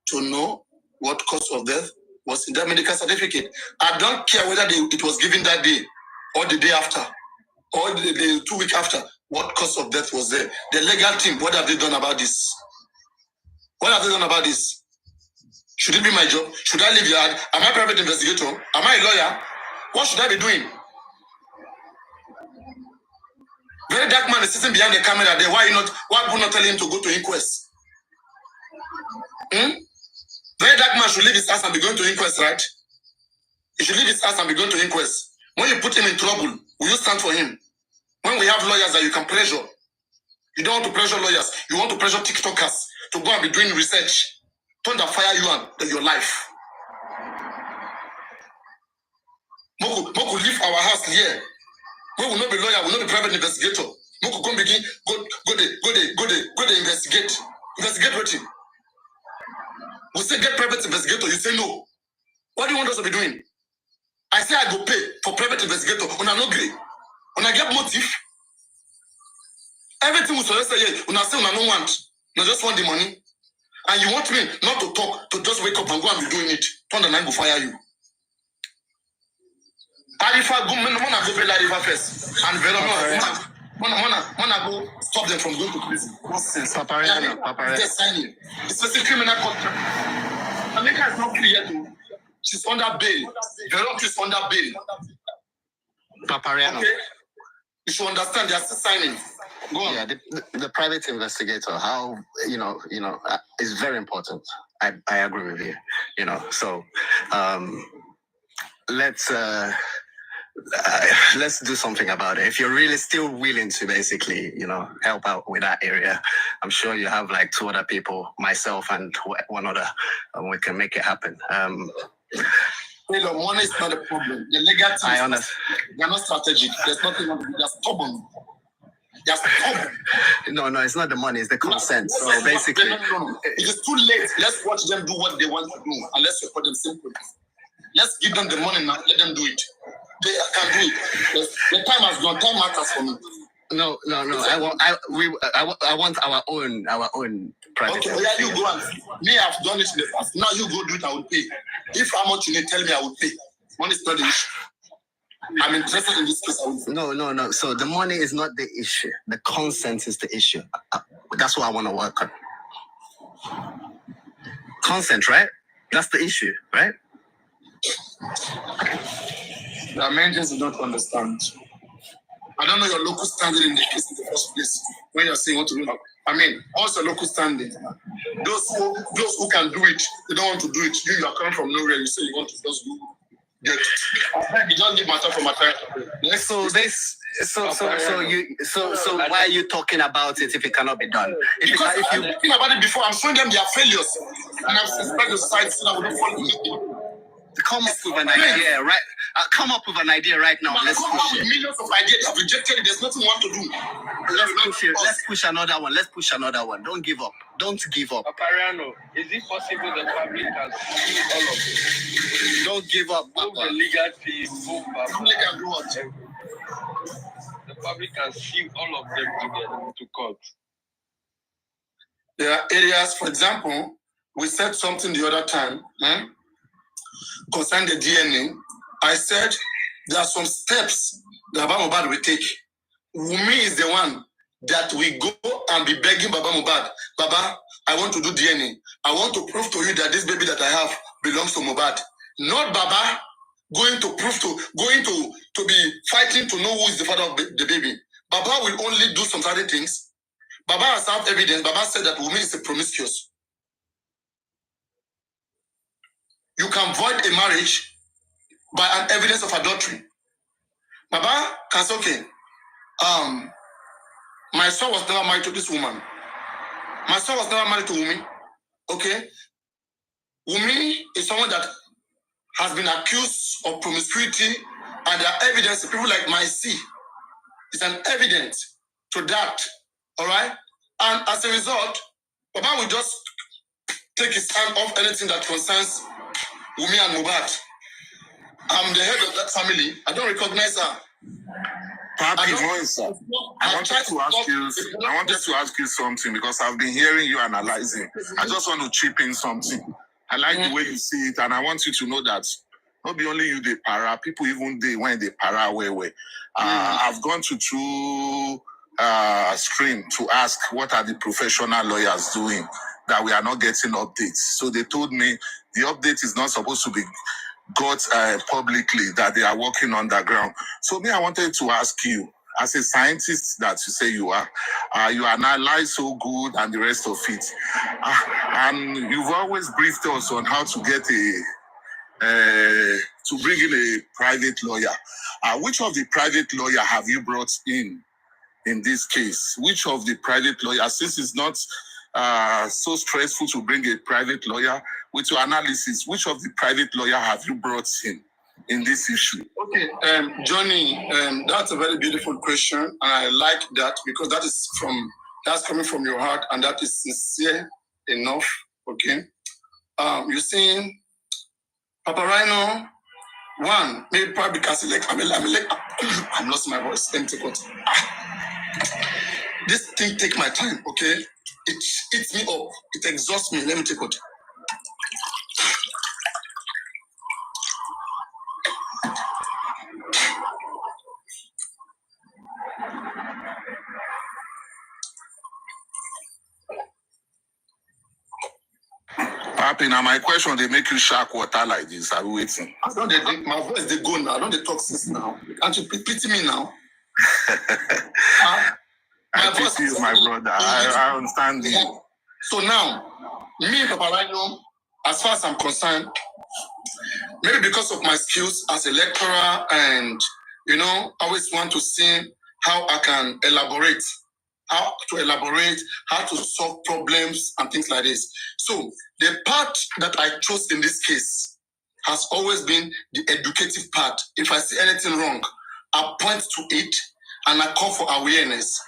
to know what cause of death was in that medical certificate. I don't care whether it was given that day or the day after or the 2 weeks after. What cause of death was there? The legal team, what have they done about this? What have they done about this? Should it be my job? Should I leave your ad? Am I a private investigator? Am I a lawyer? What should I be doing? Very dark man is sitting behind the camera there. Why would not tell him to go to inquest? Very dark man should leave his house and be going to inquest, right? He should leave his house and be going to inquest. When you put him in trouble, will you stand for him? When we have lawyers that you can pressure, you don't want to pressure lawyers. You want to pressure TikTokers to go and be doing research. Turn the fire you and your life. Moku leave our house here. We will not be lawyer, we will not be private investigator. Moku come begin, go they investigate. Investigate with him. We say get private investigator, you say no. What do you want us to be doing? I say I go pay for private investigator. When I no agree. When I get motive. Everything we suggest here, when I say when I no want. I just want the money. And you want me not to talk, to just wake up and go and be doing it. Turn the night go fire you. Arifa go first. And Wanna go stop them from going to prison. Nonsense. Papariano. They're signing. It's a criminal contract. Aneka is not clear to. She's under bail. Veron is under bail. Papariano. Okay. You should understand they are still signing. Go on. Yeah, the private investigator, how is very important. I agree with you. So let's do something about it. If you're really still willing to basically, help out with that area, I'm sure you have like 2 other people, myself and 1 other, and we can make it happen. Money is not a problem. The legal teams, I understand. They're not strategic. There's nothing wrong with it. They're stubborn. They're stubborn. No, it's not the money, it's the consent. So basically, no. It is too late. Let's watch them do what they want to do, and let's support them simply. Let's give them the money now. Let them do it. They can do it. The time has gone. Time matters for me. No. I want our own private. Okay, yeah, you go and me. I've done it in the past. Now you go do it. I will pay. If how much you need, tell me. I will pay. Money is not the issue. I'm interested in this case. I will pay. No. So the money is not the issue. The consent is the issue. That's what I want to work on. Consent, right? That's the issue, right? The Americans do not understand. I don't know your local standing in the case in the first place. When you're saying what to do now, also local standing. Those who can do it, they don't want to do it. You are coming from nowhere. You say you want to just do get it. You don't give matter for matter. So why are you talking about it if it cannot be done? Because if you're talking about it before, I'm showing them their failures, and I'm suspecting the society so that we don't fall into it. Come up with an idea, right? Come up with an idea right now. Let's push it. Millions of ideas have rejected it. There's nothing we want to do. Let's push another one. Don't give up. Papariano, is it possible the public can see all of this? Don't give up. Both the legal team, both Public can do what? The public can see all of them together to court. There are areas, for example, we said something the other time concerning the DNA. I said there are some steps that Baba Mohbad will take. Wumi is the one that we go and be begging Baba Mohbad, Baba, I want to do DNA. I want to prove to you that this baby that I have belongs to Mohbad. Not Baba going to be fighting to know who is the father of the baby. Baba will only do some certain things. Baba has had evidence. Baba said that Wumi is a promiscuous. You can void a marriage by an evidence of adultery. Baba can say, okay, my son was never married to this woman. My son was never married to Wumi. Okay? Wumi is someone that has been accused of promiscuity, and there are evidence. People like my C is an evidence to that. All right? And as a result, Baba will just take his hand off anything that concerns Wumi and Mohbad. I'm the head of that family. I don't recognize her. Papi, I wanted to ask you something because I've been hearing you analyzing. I just want to chip in something. I like the way you see it, and I want you to know that not be only you they para, people even they when they para away. I've gone to two screen to ask what are the professional lawyers doing that we are not getting updates. So they told me the update is not supposed to be got publicly, that they are working underground. So me, I wanted to ask you, as a scientist that you say you are, you analyze so good and the rest of it. And you've always briefed us on how to get to bring in a private lawyer. Which of the private lawyer have you brought in this case? Which of the private lawyers, since it's not so stressful to bring a private lawyer, with your analysis, which of the private lawyer have you brought in this issue? Okay, Johnny, that's a very beautiful question, and I like that because that's coming from your heart, and that is sincere enough. Okay, you see, Papariano, one maybe probably because I'm lost my voice. Let me take what. This thing take my time. Okay, it eats me up. It exhausts me. Let me take what. happen? And my question, they make you shark water like this. Are we waiting? I don't think my voice they go now. I don't they talk since now. Can't you pity me now? I pity you, my brother. I understand you. So now, me, Papariano, as far as I'm concerned, maybe because of my skills as a lecturer and, always want to see how I can elaborate, how to solve problems and things like this. So the part that I chose in this case has always been the educative part. If I see anything wrong, I point to it and I call for awareness.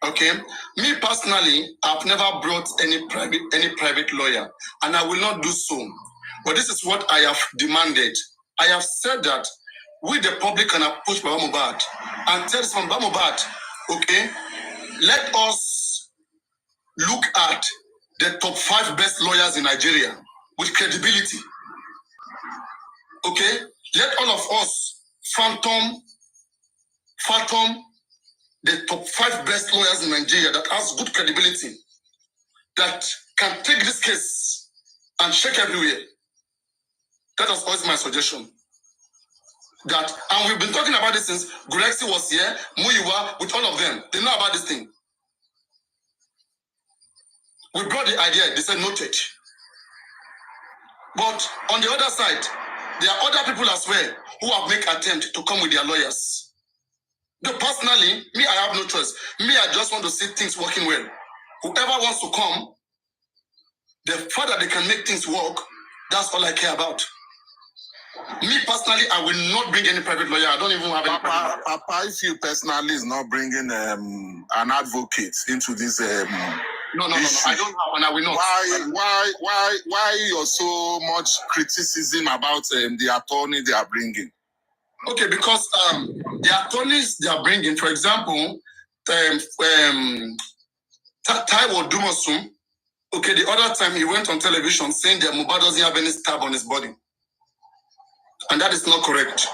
Okay, me personally, I've never brought any private lawyer, and I will not do so. But this is what I have demanded. I have said that we, the public, can approach Baba Mohbad and tell us from Baba Mohbad, okay, let us look at the top 5 best lawyers in Nigeria with credibility. Okay, let all of us fathom the top 5 best lawyers in Nigeria that has good credibility, that can take this case and shake everywhere. That was always my suggestion. And we've been talking about this since Gulexi was here, Muyiwa, with all of them. They know about this thing. We brought the idea, they said noted. But on the other side, there are other people as well who have made attempt to come with their lawyers. Though personally, me, I have no choice. Me, I just want to see things working well. Whoever wants to come, the further they can make things work, that's all I care about. Me personally, I will not bring any private lawyer. I don't even have any private lawyer. Papa, if you personally is not bringing an advocate into this No, I don't have, and I will not. Why you're so much criticism about the attorney they are bringing? Okay, because the attorneys they are bringing, for example, Taiwo Dumosum, okay, the other time he went on television saying that Mohbad doesn't have any stab on his body. And that is not correct.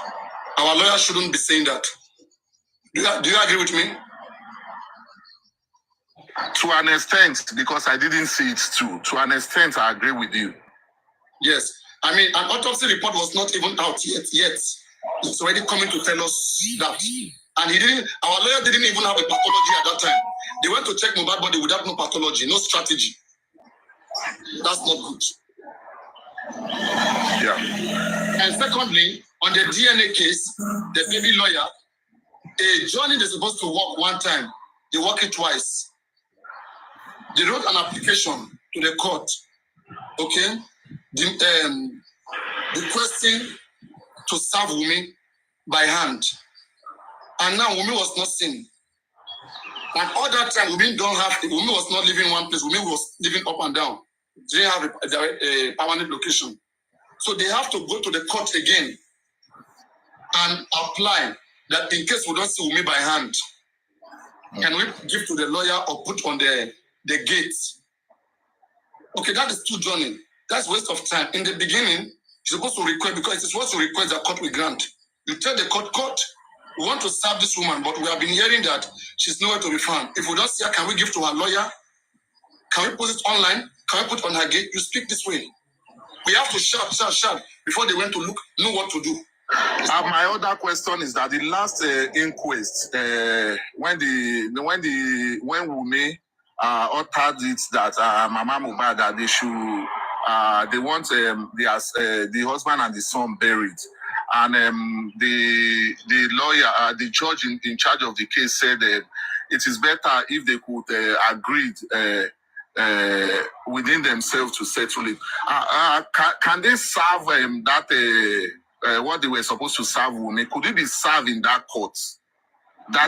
Our lawyer shouldn't be saying that. Do you agree with me? To an extent, because I didn't see it too. To an extent, I agree with you. Yes. I mean, an autopsy report was not even out yet. It's already coming to tell us that. And our lawyer didn't even have a pathology at that time. They went to check Mohbad body without no pathology, no strategy. That's not good. Yeah. And secondly, on the DNA case, the baby lawyer, a journey they're supposed to work one time, they work it twice. They wrote an application to the court, okay, requesting to serve Wumi by hand. And now Wumi was not seen. And all that time, Wumi was not living in one place. Wumi was living up and down. They didn't have a permanent location. So they have to go to the court again and apply that in case we don't see Wumi by hand, can we give to the lawyer or put on the gate? Okay, that is too journey. That's waste of time. In the beginning, you're supposed to request, because it is what you request the court will grant. You tell the court, we want to serve this woman, but we have been hearing that she's nowhere to be found. If we don't see her, can we give to her lawyer? Can we post it online? Can we put on her gate? You speak this way. We have to shout before they went to know what to do. My other question is that the last inquest, when Wunmi uttered it that Mama Mohbad that they should, they want the husband and the son buried, and the lawyer, the judge in charge of the case said that it is better if they could agree within themselves to settle it. Can they serve that? What they were supposed to serve Wunmi, could it be served in that court?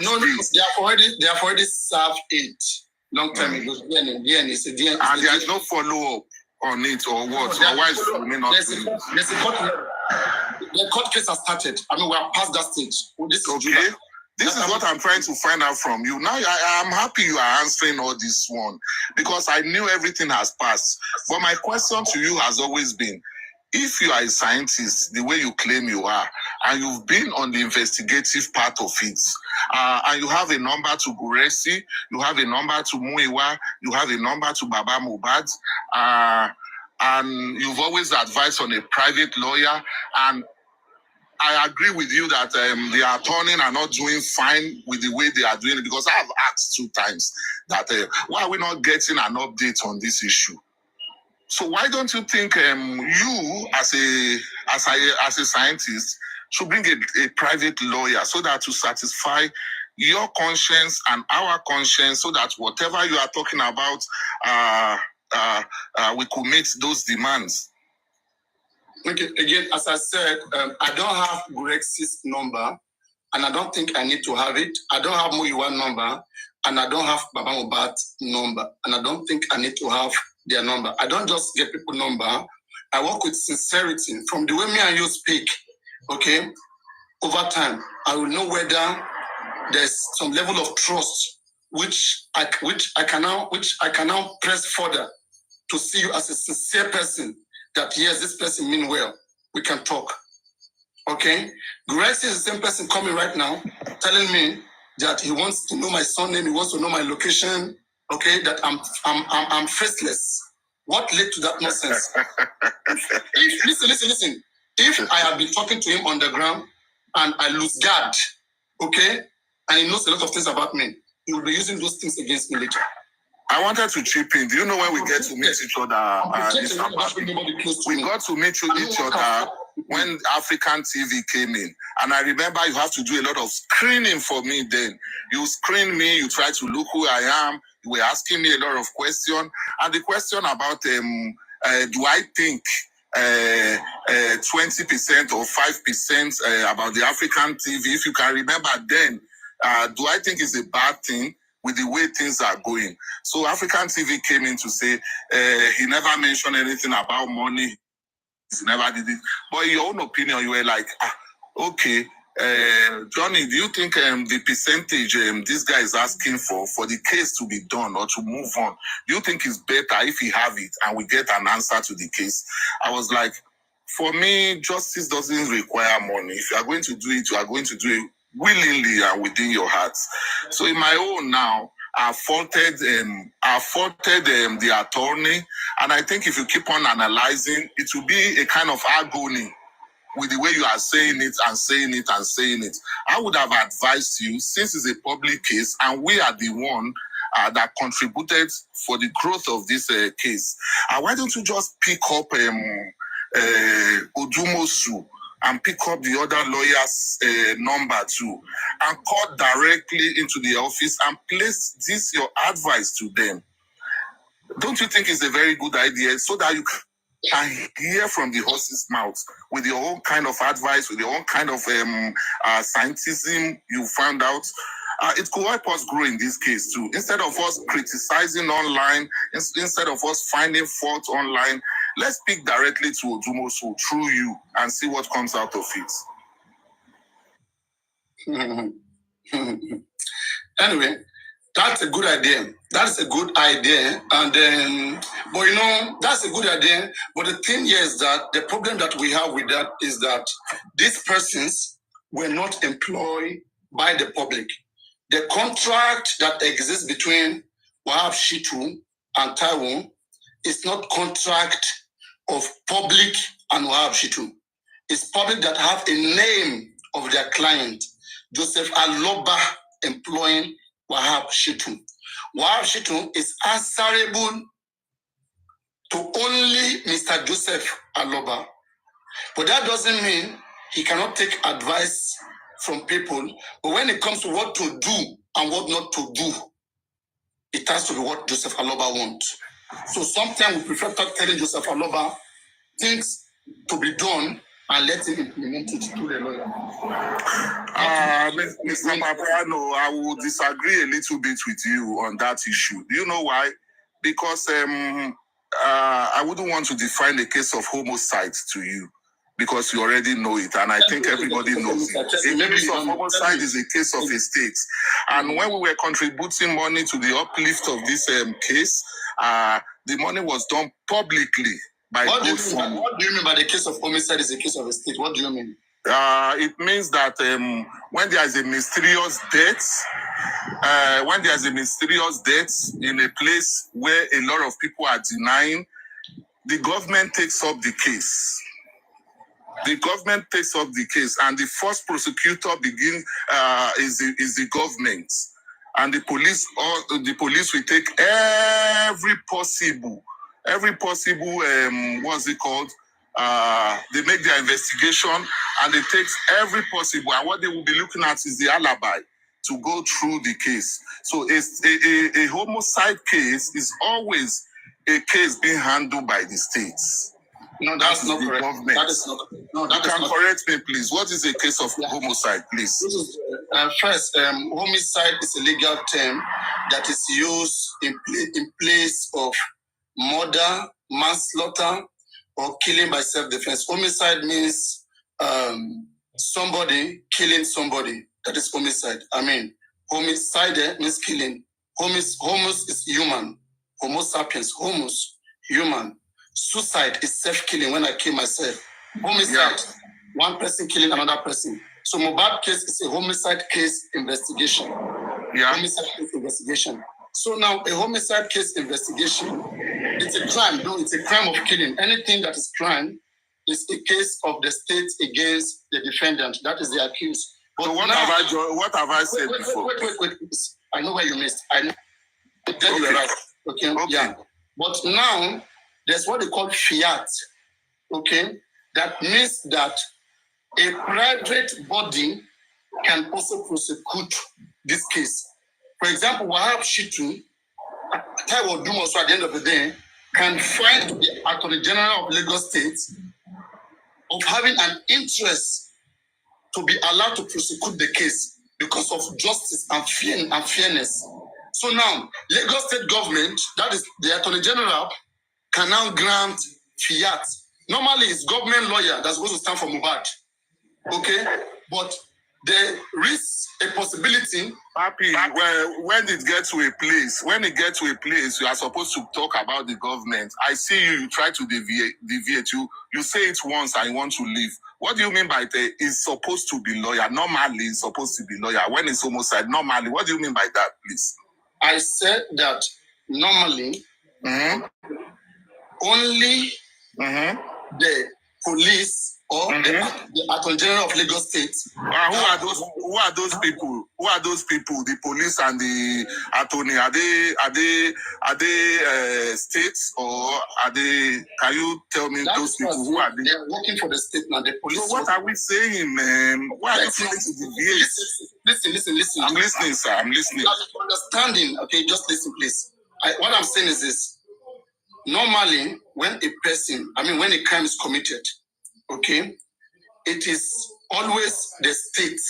No, they have already served it long time ago. And there is no follow-up on it or what? Why is Wunmi not doing it? The court case has started. I mean, we are past that stage. This is what I'm trying to find out from you. Now, I'm happy you are answering all this one, because I knew everything has passed. But my question to you has always been, if you are a scientist, the way you claim you are, and you've been on the investigative part of it, and you have a number to Gulexi, you have a number to Muyiwa, you have a number to Baba Mohbad, and you've always advised on a private lawyer, and I agree with you that the attorney are not doing fine with the way they are doing it, because I have asked 2 times that why are we not getting an update on this issue? So why don't you think you as a scientist should bring a private lawyer, so that to satisfy your conscience and our conscience, so that whatever you are talking about, we could meet those demands? Okay, again, as I said, I don't have Grex's number, and I don't think I need to have it. I don't have Muyiwa's number, and I don't have Baba Mohbad's number, and I don't think I need to have their number. I don't just get people number. I work with sincerity. From the way me and you speak, okay, over time, I will know whether there's some level of trust which I can now press further to see you as a sincere person. That yes, this person mean well. We can talk. Okay? Grace is the same person coming right now, telling me that he wants to know my son name, he wants to know my location. Okay, that I'm faceless. What led to that nonsense? Listen. If I have been talking to him on the ground and I lose guard, okay, and he knows a lot of things about me, he will be using those things against me later. I wanted to chip in. Do you know when we get to meet each other? We got to meet each other when African TV came in. And I remember you have to do a lot of screening for me then. You screen me, you try to look who I am. You were asking me a lot of questions. And the question about, do I think 20% or 5% about the African TV, if you can remember then, do I think it's a bad thing with the way things are going? So African TV came in to say he never mentioned anything about money. He never did it. But in your own opinion, you were like, okay, Johnny, do you think the percentage this guy is asking for the case to be done or to move on, do you think it's better if he have it and we get an answer to the case? I was like, for me, justice doesn't require money. If you are going to do it, you are going to do it willingly and within your hearts. So in my own now, I faulted the attorney, and I think if you keep on analyzing, it will be a kind of agony with the way you are saying it and saying it and saying it. I would have advised you, since it's a public case and we are the one that contributed for the growth of this case, why don't you just pick up Odumosu and pick up the other lawyer's number too, and call directly into the office and place this your advice to them? Don't you think it's a very good idea, so that you can hear from the horse's mouth with your own kind of advice, with your own kind of scientism you found out? It could help us grow in this case too. Instead of us criticizing online, instead of us finding fault online, let's speak directly to Odumosu through you and see what comes out of it. Anyway, that's a good idea. That's a good idea. And then, but you know, that's a good idea. But the thing here is that the problem that we have with that is that these persons were not employed by the public. The contract that exists between Wahab Shitu and Taiwan is not contract of public and Wahab Shitu. It's public that have a name of their client, Joseph Aloba, employing Wahab Shitu. Wahab Shitu is answerable to only Mr. Joseph Aloba. But that doesn't mean he cannot take advice from people. But when it comes to what to do and what not to do, it has to be what Joseph Aloba wants. So sometimes we prefer telling Joseph Aloba things to be done and let him implement it through the lawyer. Mr. Papariano, I will disagree a little bit with you on that issue. Do you know why? Because I wouldn't want to define the case of homicide to you, because you already know it, and I think everybody knows it. A case of homicide is a case of a state. And when we were contributing money to the uplift of this case, the money was done publicly. What do you mean by the case of homicide is a case of a state? What do you mean? It means that when there is a mysterious death, in a place where a lot of people are denying, the government takes up the case. The government takes up the case, and the first prosecutor is the government, and the police will take every possible what's it called? They make their investigation, and they take every possible, and what they will be looking at is the alibi to go through the case. So it's a homicide case is always a case being handled by the states. No, that's not correct. Government. That is not correct. No, that you is can not correct me, please. What is a case of homicide, please? First, homicide is a legal term that is used in place of murder, manslaughter, or killing by self-defense. Homicide means somebody killing somebody. That is homicide. I mean, homicide means killing. Homus is human. Homo sapiens. Homus, human. Suicide is self-killing when I kill myself. Homicide, one person killing another person. So Mohbad case is a homicide case investigation. Homicide case investigation. So now a homicide case investigation, it's a crime. No, it's a crime of killing. Anything that is crime is a case of the state against the defendant. That is the accused. But so what have I said before? Wait. I know where you missed. I know. You were right. Okay. Yeah. But now there's what they call fiat. Okay. That means that a private body can also prosecute this case. For example, Wahab Shitu, Taiwo Dumoso at the end of the day, can find the Attorney General of Lagos State of having an interest to be allowed to prosecute the case because of justice and fairness. So now, Lagos State government, that is the Attorney General, can now grant fiat. Normally, it's government lawyer that's supposed to stand for Mohbad. Okay? But there is a possibility. Happy, when it gets to a place, you are supposed to talk about the government. I see you try to deviate. You say it once and you want to leave. What do you mean by that? It's supposed to be lawyer. Normally, it's supposed to be lawyer. When it's homicide, normally, what do you mean by that, please? I said that normally, only the police or the Attorney General of Lagos State. Who are those people? Who are those people? The police and the attorney. Are they states or are they? Can you tell me those people? Who are they? They are working for the state now. The police. So what are we saying, man? Why are you trying to deviate? Listen. I'm listening, sir. I'm listening. Understanding. Okay, just listen, please. What I'm saying is this. Normally, when a crime is committed, okay, it is always the state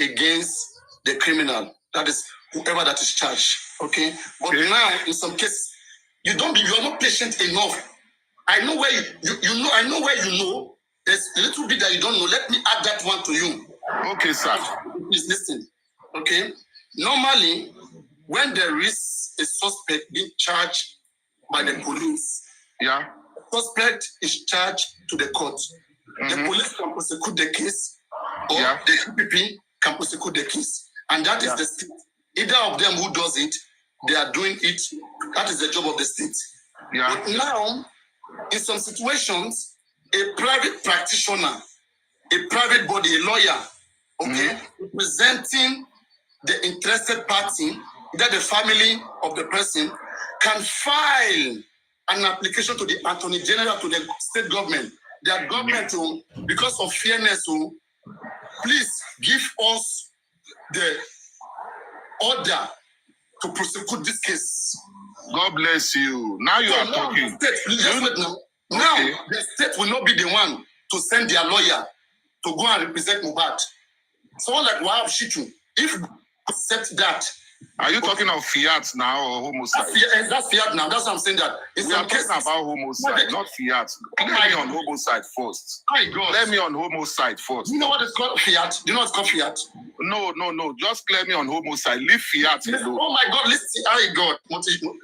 against the criminal. That is whoever that is charged. Okay. But now, in some cases, you are not patient enough. I know where I know where you know. There's a little bit that you don't know. Let me add that one to you. Okay, sir. Please listen. Okay. Normally, when there is a suspect being charged by the police, the suspect is charged to the court. The police can prosecute the case, or the CPP can prosecute the case. And that is the state. Either of them who does it, they are doing it. That is the job of the state. But now, in some situations, a private practitioner, a private body, a lawyer, representing the interested party, that the family of the person, can file an application to the Attorney General, to the state government. Their government, because of fairness, please give us the order to prosecute this case. God bless you. Now you are talking. Now, the state will not be the one to send their lawyer to go and represent Mohbad. Someone like Wahab Shitu, if you accept that. Are you talking of fiat now or homicide? That's fiat now. That's what I'm saying. That we are talking about homicide, not fiat. Let me on homicide first. My God. Let me on homicide first. Do you know what is called fiat? Do you know what's called fiat? No. Just clear me on homicide. Leave fiat alone. Oh my God! Listen, God.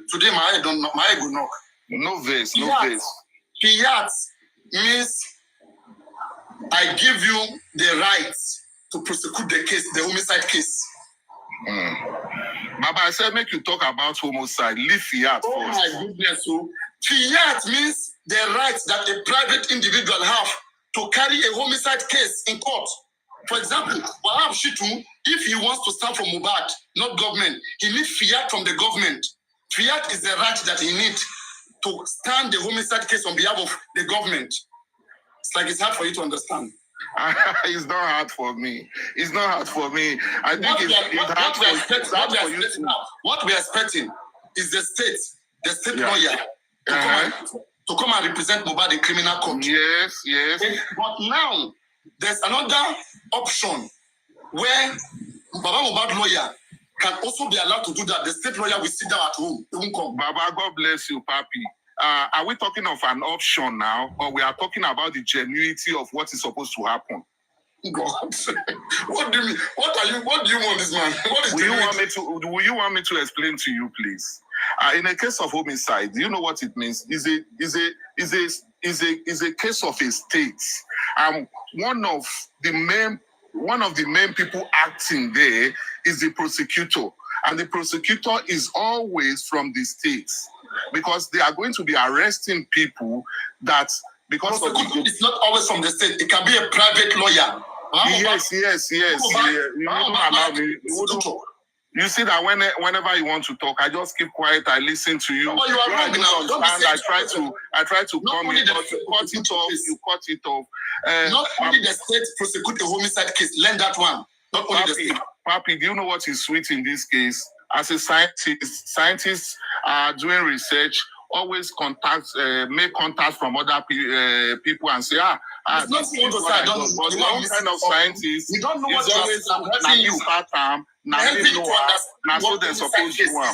Today my eye don't knock. My eye go knock. No verse. Fiat means I give you the right to prosecute the case, the homicide case. Baba, I said make you talk about homicide. Leave fiat first. Oh my goodness, Fiat means the right that a private individual have to carry a homicide case in court. For example, Wahab Shitu, if he wants to start from Mubad, not government, he needs fiat from the government. Fiat is the right that he needs to stand the homicide case on behalf of the government. It's like it's hard for you to understand. It's not hard for me. It's not hard for me. I think what we are expecting is the state lawyer to come and represent Mubad in criminal court. Yes. But now there's another option where Baba Mubad lawyer can also be allowed to do that. The state lawyer will sit down at home. It won't come. Baba, God bless you, Papi. Are we talking of an option now, or we are talking about the genuinity of what is supposed to happen? God, what do you mean? What do you want, this man? What is will you want me to explain to you, please? In a case of homicide, do you know what it means? Is a case of a state. One of the main people acting there is the prosecutor, and the prosecutor is always from the states, because they are going to be arresting people that because prosecutor is not always from the state. It can be a private lawyer. Yes. You don't allow me. You see that whenever you want to talk, I just keep quiet. I listen to you. No, you are wrong now. I try to come in, but you cut it off. Not only the state prosecute a homicide case. Learn that one. Not only the state. Papi, do you know what is sweet in this case? As a scientists are doing research, always make contact from other people and say, it's not you want to say, I don't know. But one kind of scientist you don't know what you're always so they're supposed to do.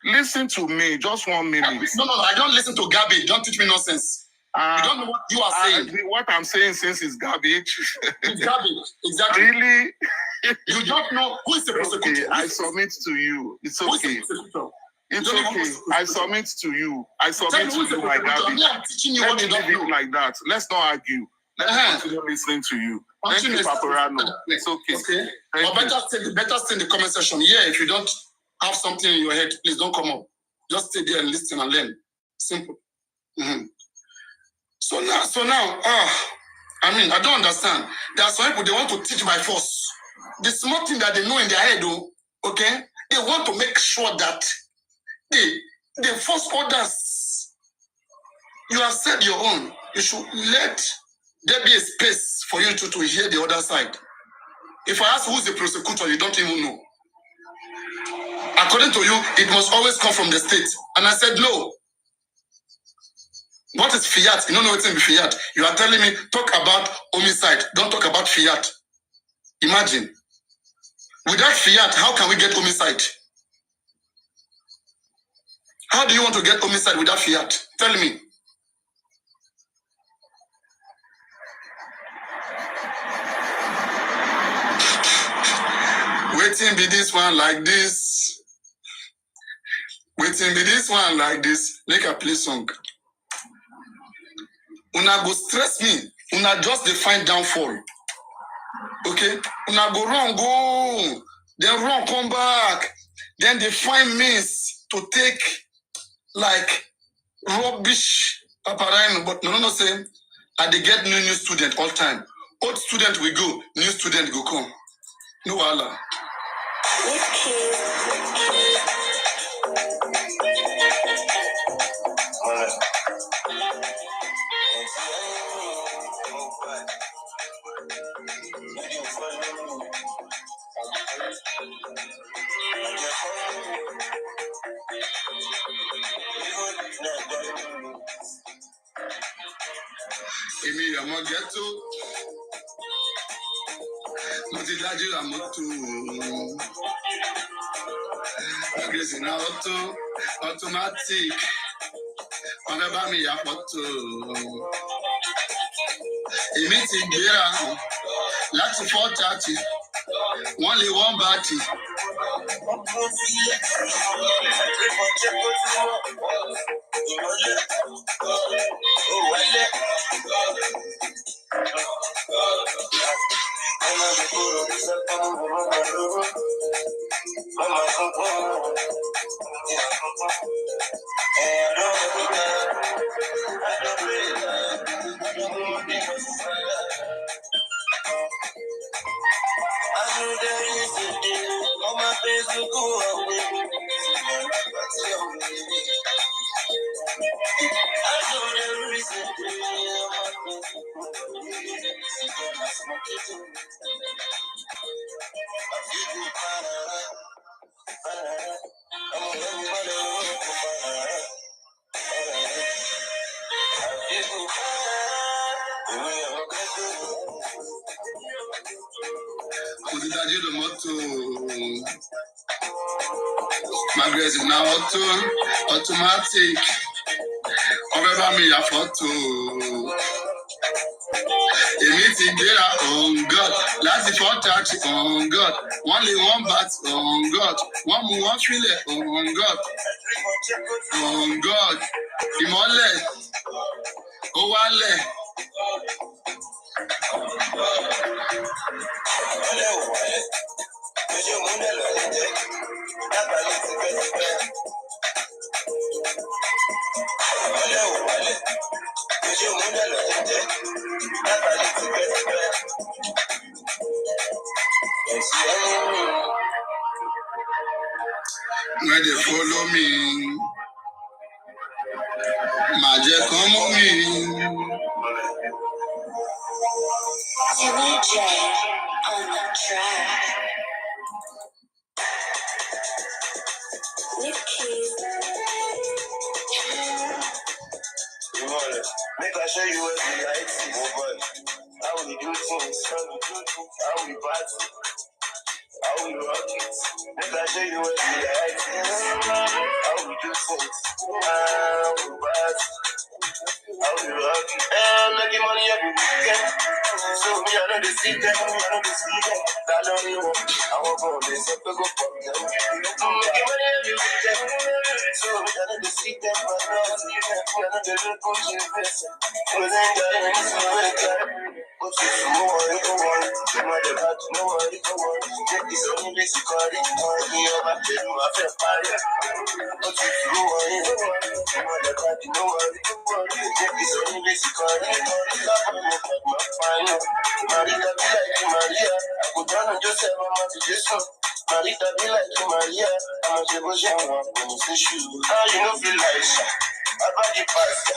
Listen to me, just 1 minute. No, I don't listen to garbage. Don't teach me nonsense. You don't know what you are saying. What I'm saying since is garbage. It's garbage, exactly. Really? You don't know who is the prosecutor. Okay, I submit to you. It's okay. It's okay. I submit to you. I submit to you like garbage. I'm teaching you Let what me you don't leave know. it like that. Let's not argue. Let me continue listening to you. Thank you, Papariano. It's okay. Or better stay in the comment section. Yeah, if you don't have something in your head, please don't come up. Just stay there and listen and learn. Simple. Mm-hmm. So now, I don't understand. There are some people, they want to teach by force. The small thing that they know in their head, okay, they want to make sure that they force others. You have said your own. You should let there be a space for you to hear the other side. If I ask who's the prosecutor, you don't even know. According to you, it must always come from the state. And I said, no. What is fiat? You don't know what's in fiat. You are telling me, talk about homicide. Don't talk about fiat. Imagine. Without fiat, how can we get homicide? How do you want to get homicide without fiat? Tell me. Waiting be this one like this. Waiting be this one like this. Make a play song. Una go stress me. Una just define downfall. Okay? Una go wrong, go. Then wrong, come back. Then they find means to take like rubbish Papariano. But no, say, and they get new student all time. Old student will go, new student go come. No Allah. Emi ọmọ ghetto, mo ti dájú àmọ́tò. Gbèsè náà automatic, ọ̀nà bá mi yà pọ̀tò. Èmi ti gbéra láti 4:30, wọ́n lè wọ́n bàtì. My grace is now automatic. Ọbẹ̀ mi yà fọ́tò. Èmi ti gbéra on God. Láti 4:30 on God. Wọ́n lé wọ́n bat on God. Wọ́n mú wọ́n filẹ̀ on God. On God. Ìmọ́lẹ̀ ó wálẹ̀. When they follow me, Maje come on me. DJ on the track. Make I show you what the lights is. How we do things, how we party, how we rock it. Make I show you what the lights is. How we do things, how we party, how we rock it. I'm making money every weekend. So me, I know the see them, I don't know. I won't go this up to go fuck them. I'm making money every weekend. So me, I know the see them, I don't see them. I know the look on your face. Cause I'm dying, it's a red card. But you know what you want. You know the bad, you know what you want. Take this only basic card. You know my bed, my fair fire. But you know what you want. You know the bad, you know what you want. Take this only basic card. You know the bad, you know my fire. Marita be like Maria. I go down on Joseph, I'm not to Jason. Marita be like Maria. I'm a devotion, I'm going to shoot. How you know feel like about the past,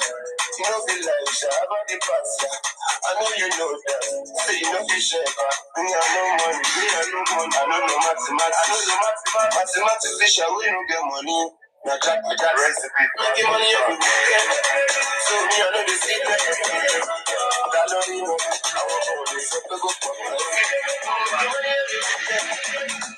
you know feel like about the past. I know you know that. Say you know feel share. Me I know money, I know no mathematics. Mathematics they shall we don't get money. Now jack with that recipe. Making money every weekend. So me I know the secret. I don't know. I want all this up to go for me. Making money every weekend.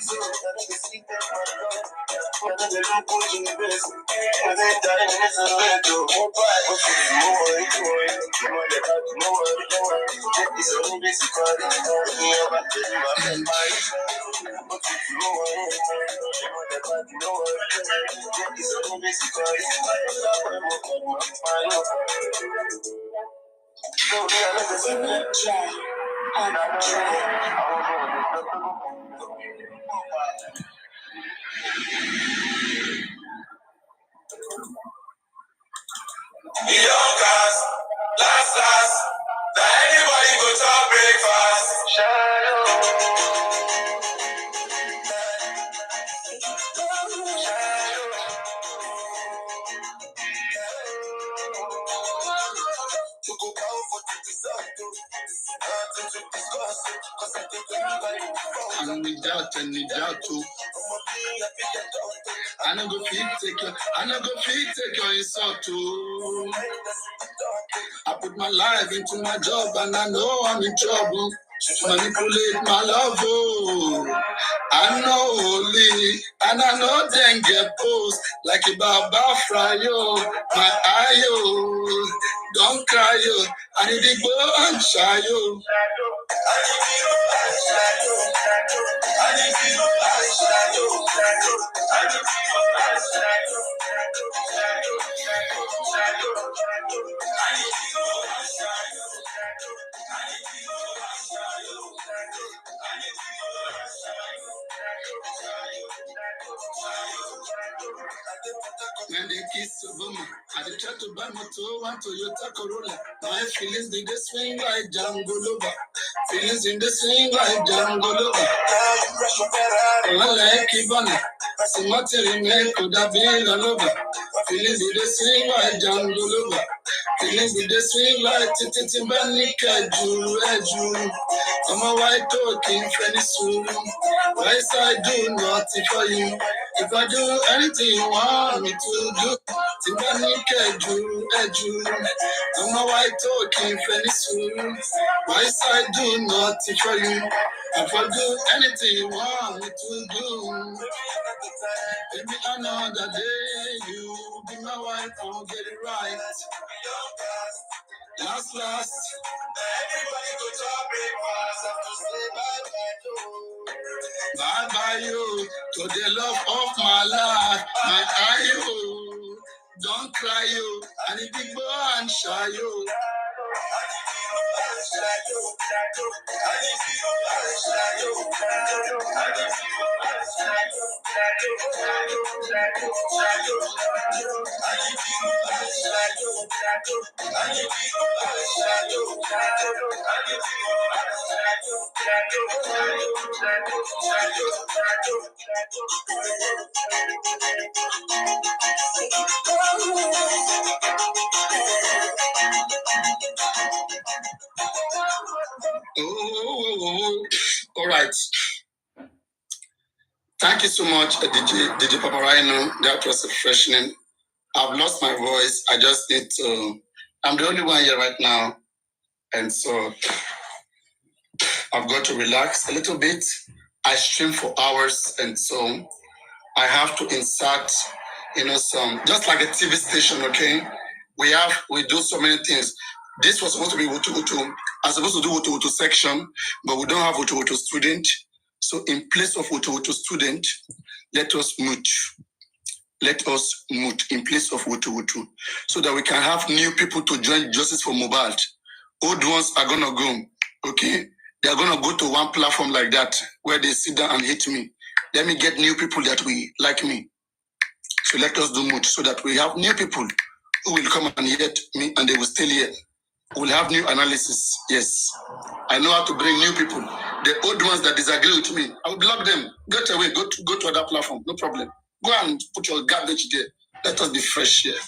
So me I know the secret. I know the look good in the best. When they die in this red door. More pride. But you know what you want. You know the bad, you know what you want. Take this only basic card. Me over to you, my friend. But you know what you want. You know the bad, you know what you want. Take this only basic card. Youngers, last, that anybody go to breakfast. I need doubt too. I no go fit take your insult too. I put my life into my job and I know I'm in trouble. Manipulate my love, oh. I know only, and I know then get post like a baba fry, oh. My eye, oh. Don't cry, oh. I need to go and shy, oh. When they kiss a woman, I dey try to buy my one Toyota Corolla. My feelings they swing like Django Lover. Feelings in the swing like Django Lover. Like Ibana, Simateri me could have been all over. Feeling with the swing like Janguluba. Feeling with the swing like Titibanika, Eju. I'm a white talking friendly soon. Why I do nothing for you? If I do anything you want me to do, Tibanika, Eju. I'm a white talking friendly soon. Why I do nothing for you? If I do anything you want me to do, maybe another day you be my wife, I'll get it right. Last, everybody go to our breakfast. Have to say bye bye you, to the love of my life, my eye you. Don't cry you, and if big boy and shy you. All right. Thank you so much, DJ Papariano. That was refreshing. I've lost my voice. I just need to. I'm the only one here right now, and so I've got to relax a little bit. I stream for hours, and so I have to insert, some just like a TV station. Okay, we do so many things. This was supposed to be Wutu Wutu. I'm supposed to do Wutu Wutu section, but we don't have Wutu Wutu student. So in place of Wutu Wutu student, let us mute. Let us mute in place of Wutu Wutu, so that we can have new people to join Justice for Mobile. Old ones are gonna go. Okay, they are gonna go to one platform like that where they sit down and hate me. Let me get new people that we like me. So let us do mute so that we have new people who will come and hate me and they will still here. We'll have new analysis. Yes. I know how to bring new people. The old ones that disagree with me, I will block them. Get away. Go to other platform. No problem. Go and put your garbage there. Let us be fresh here.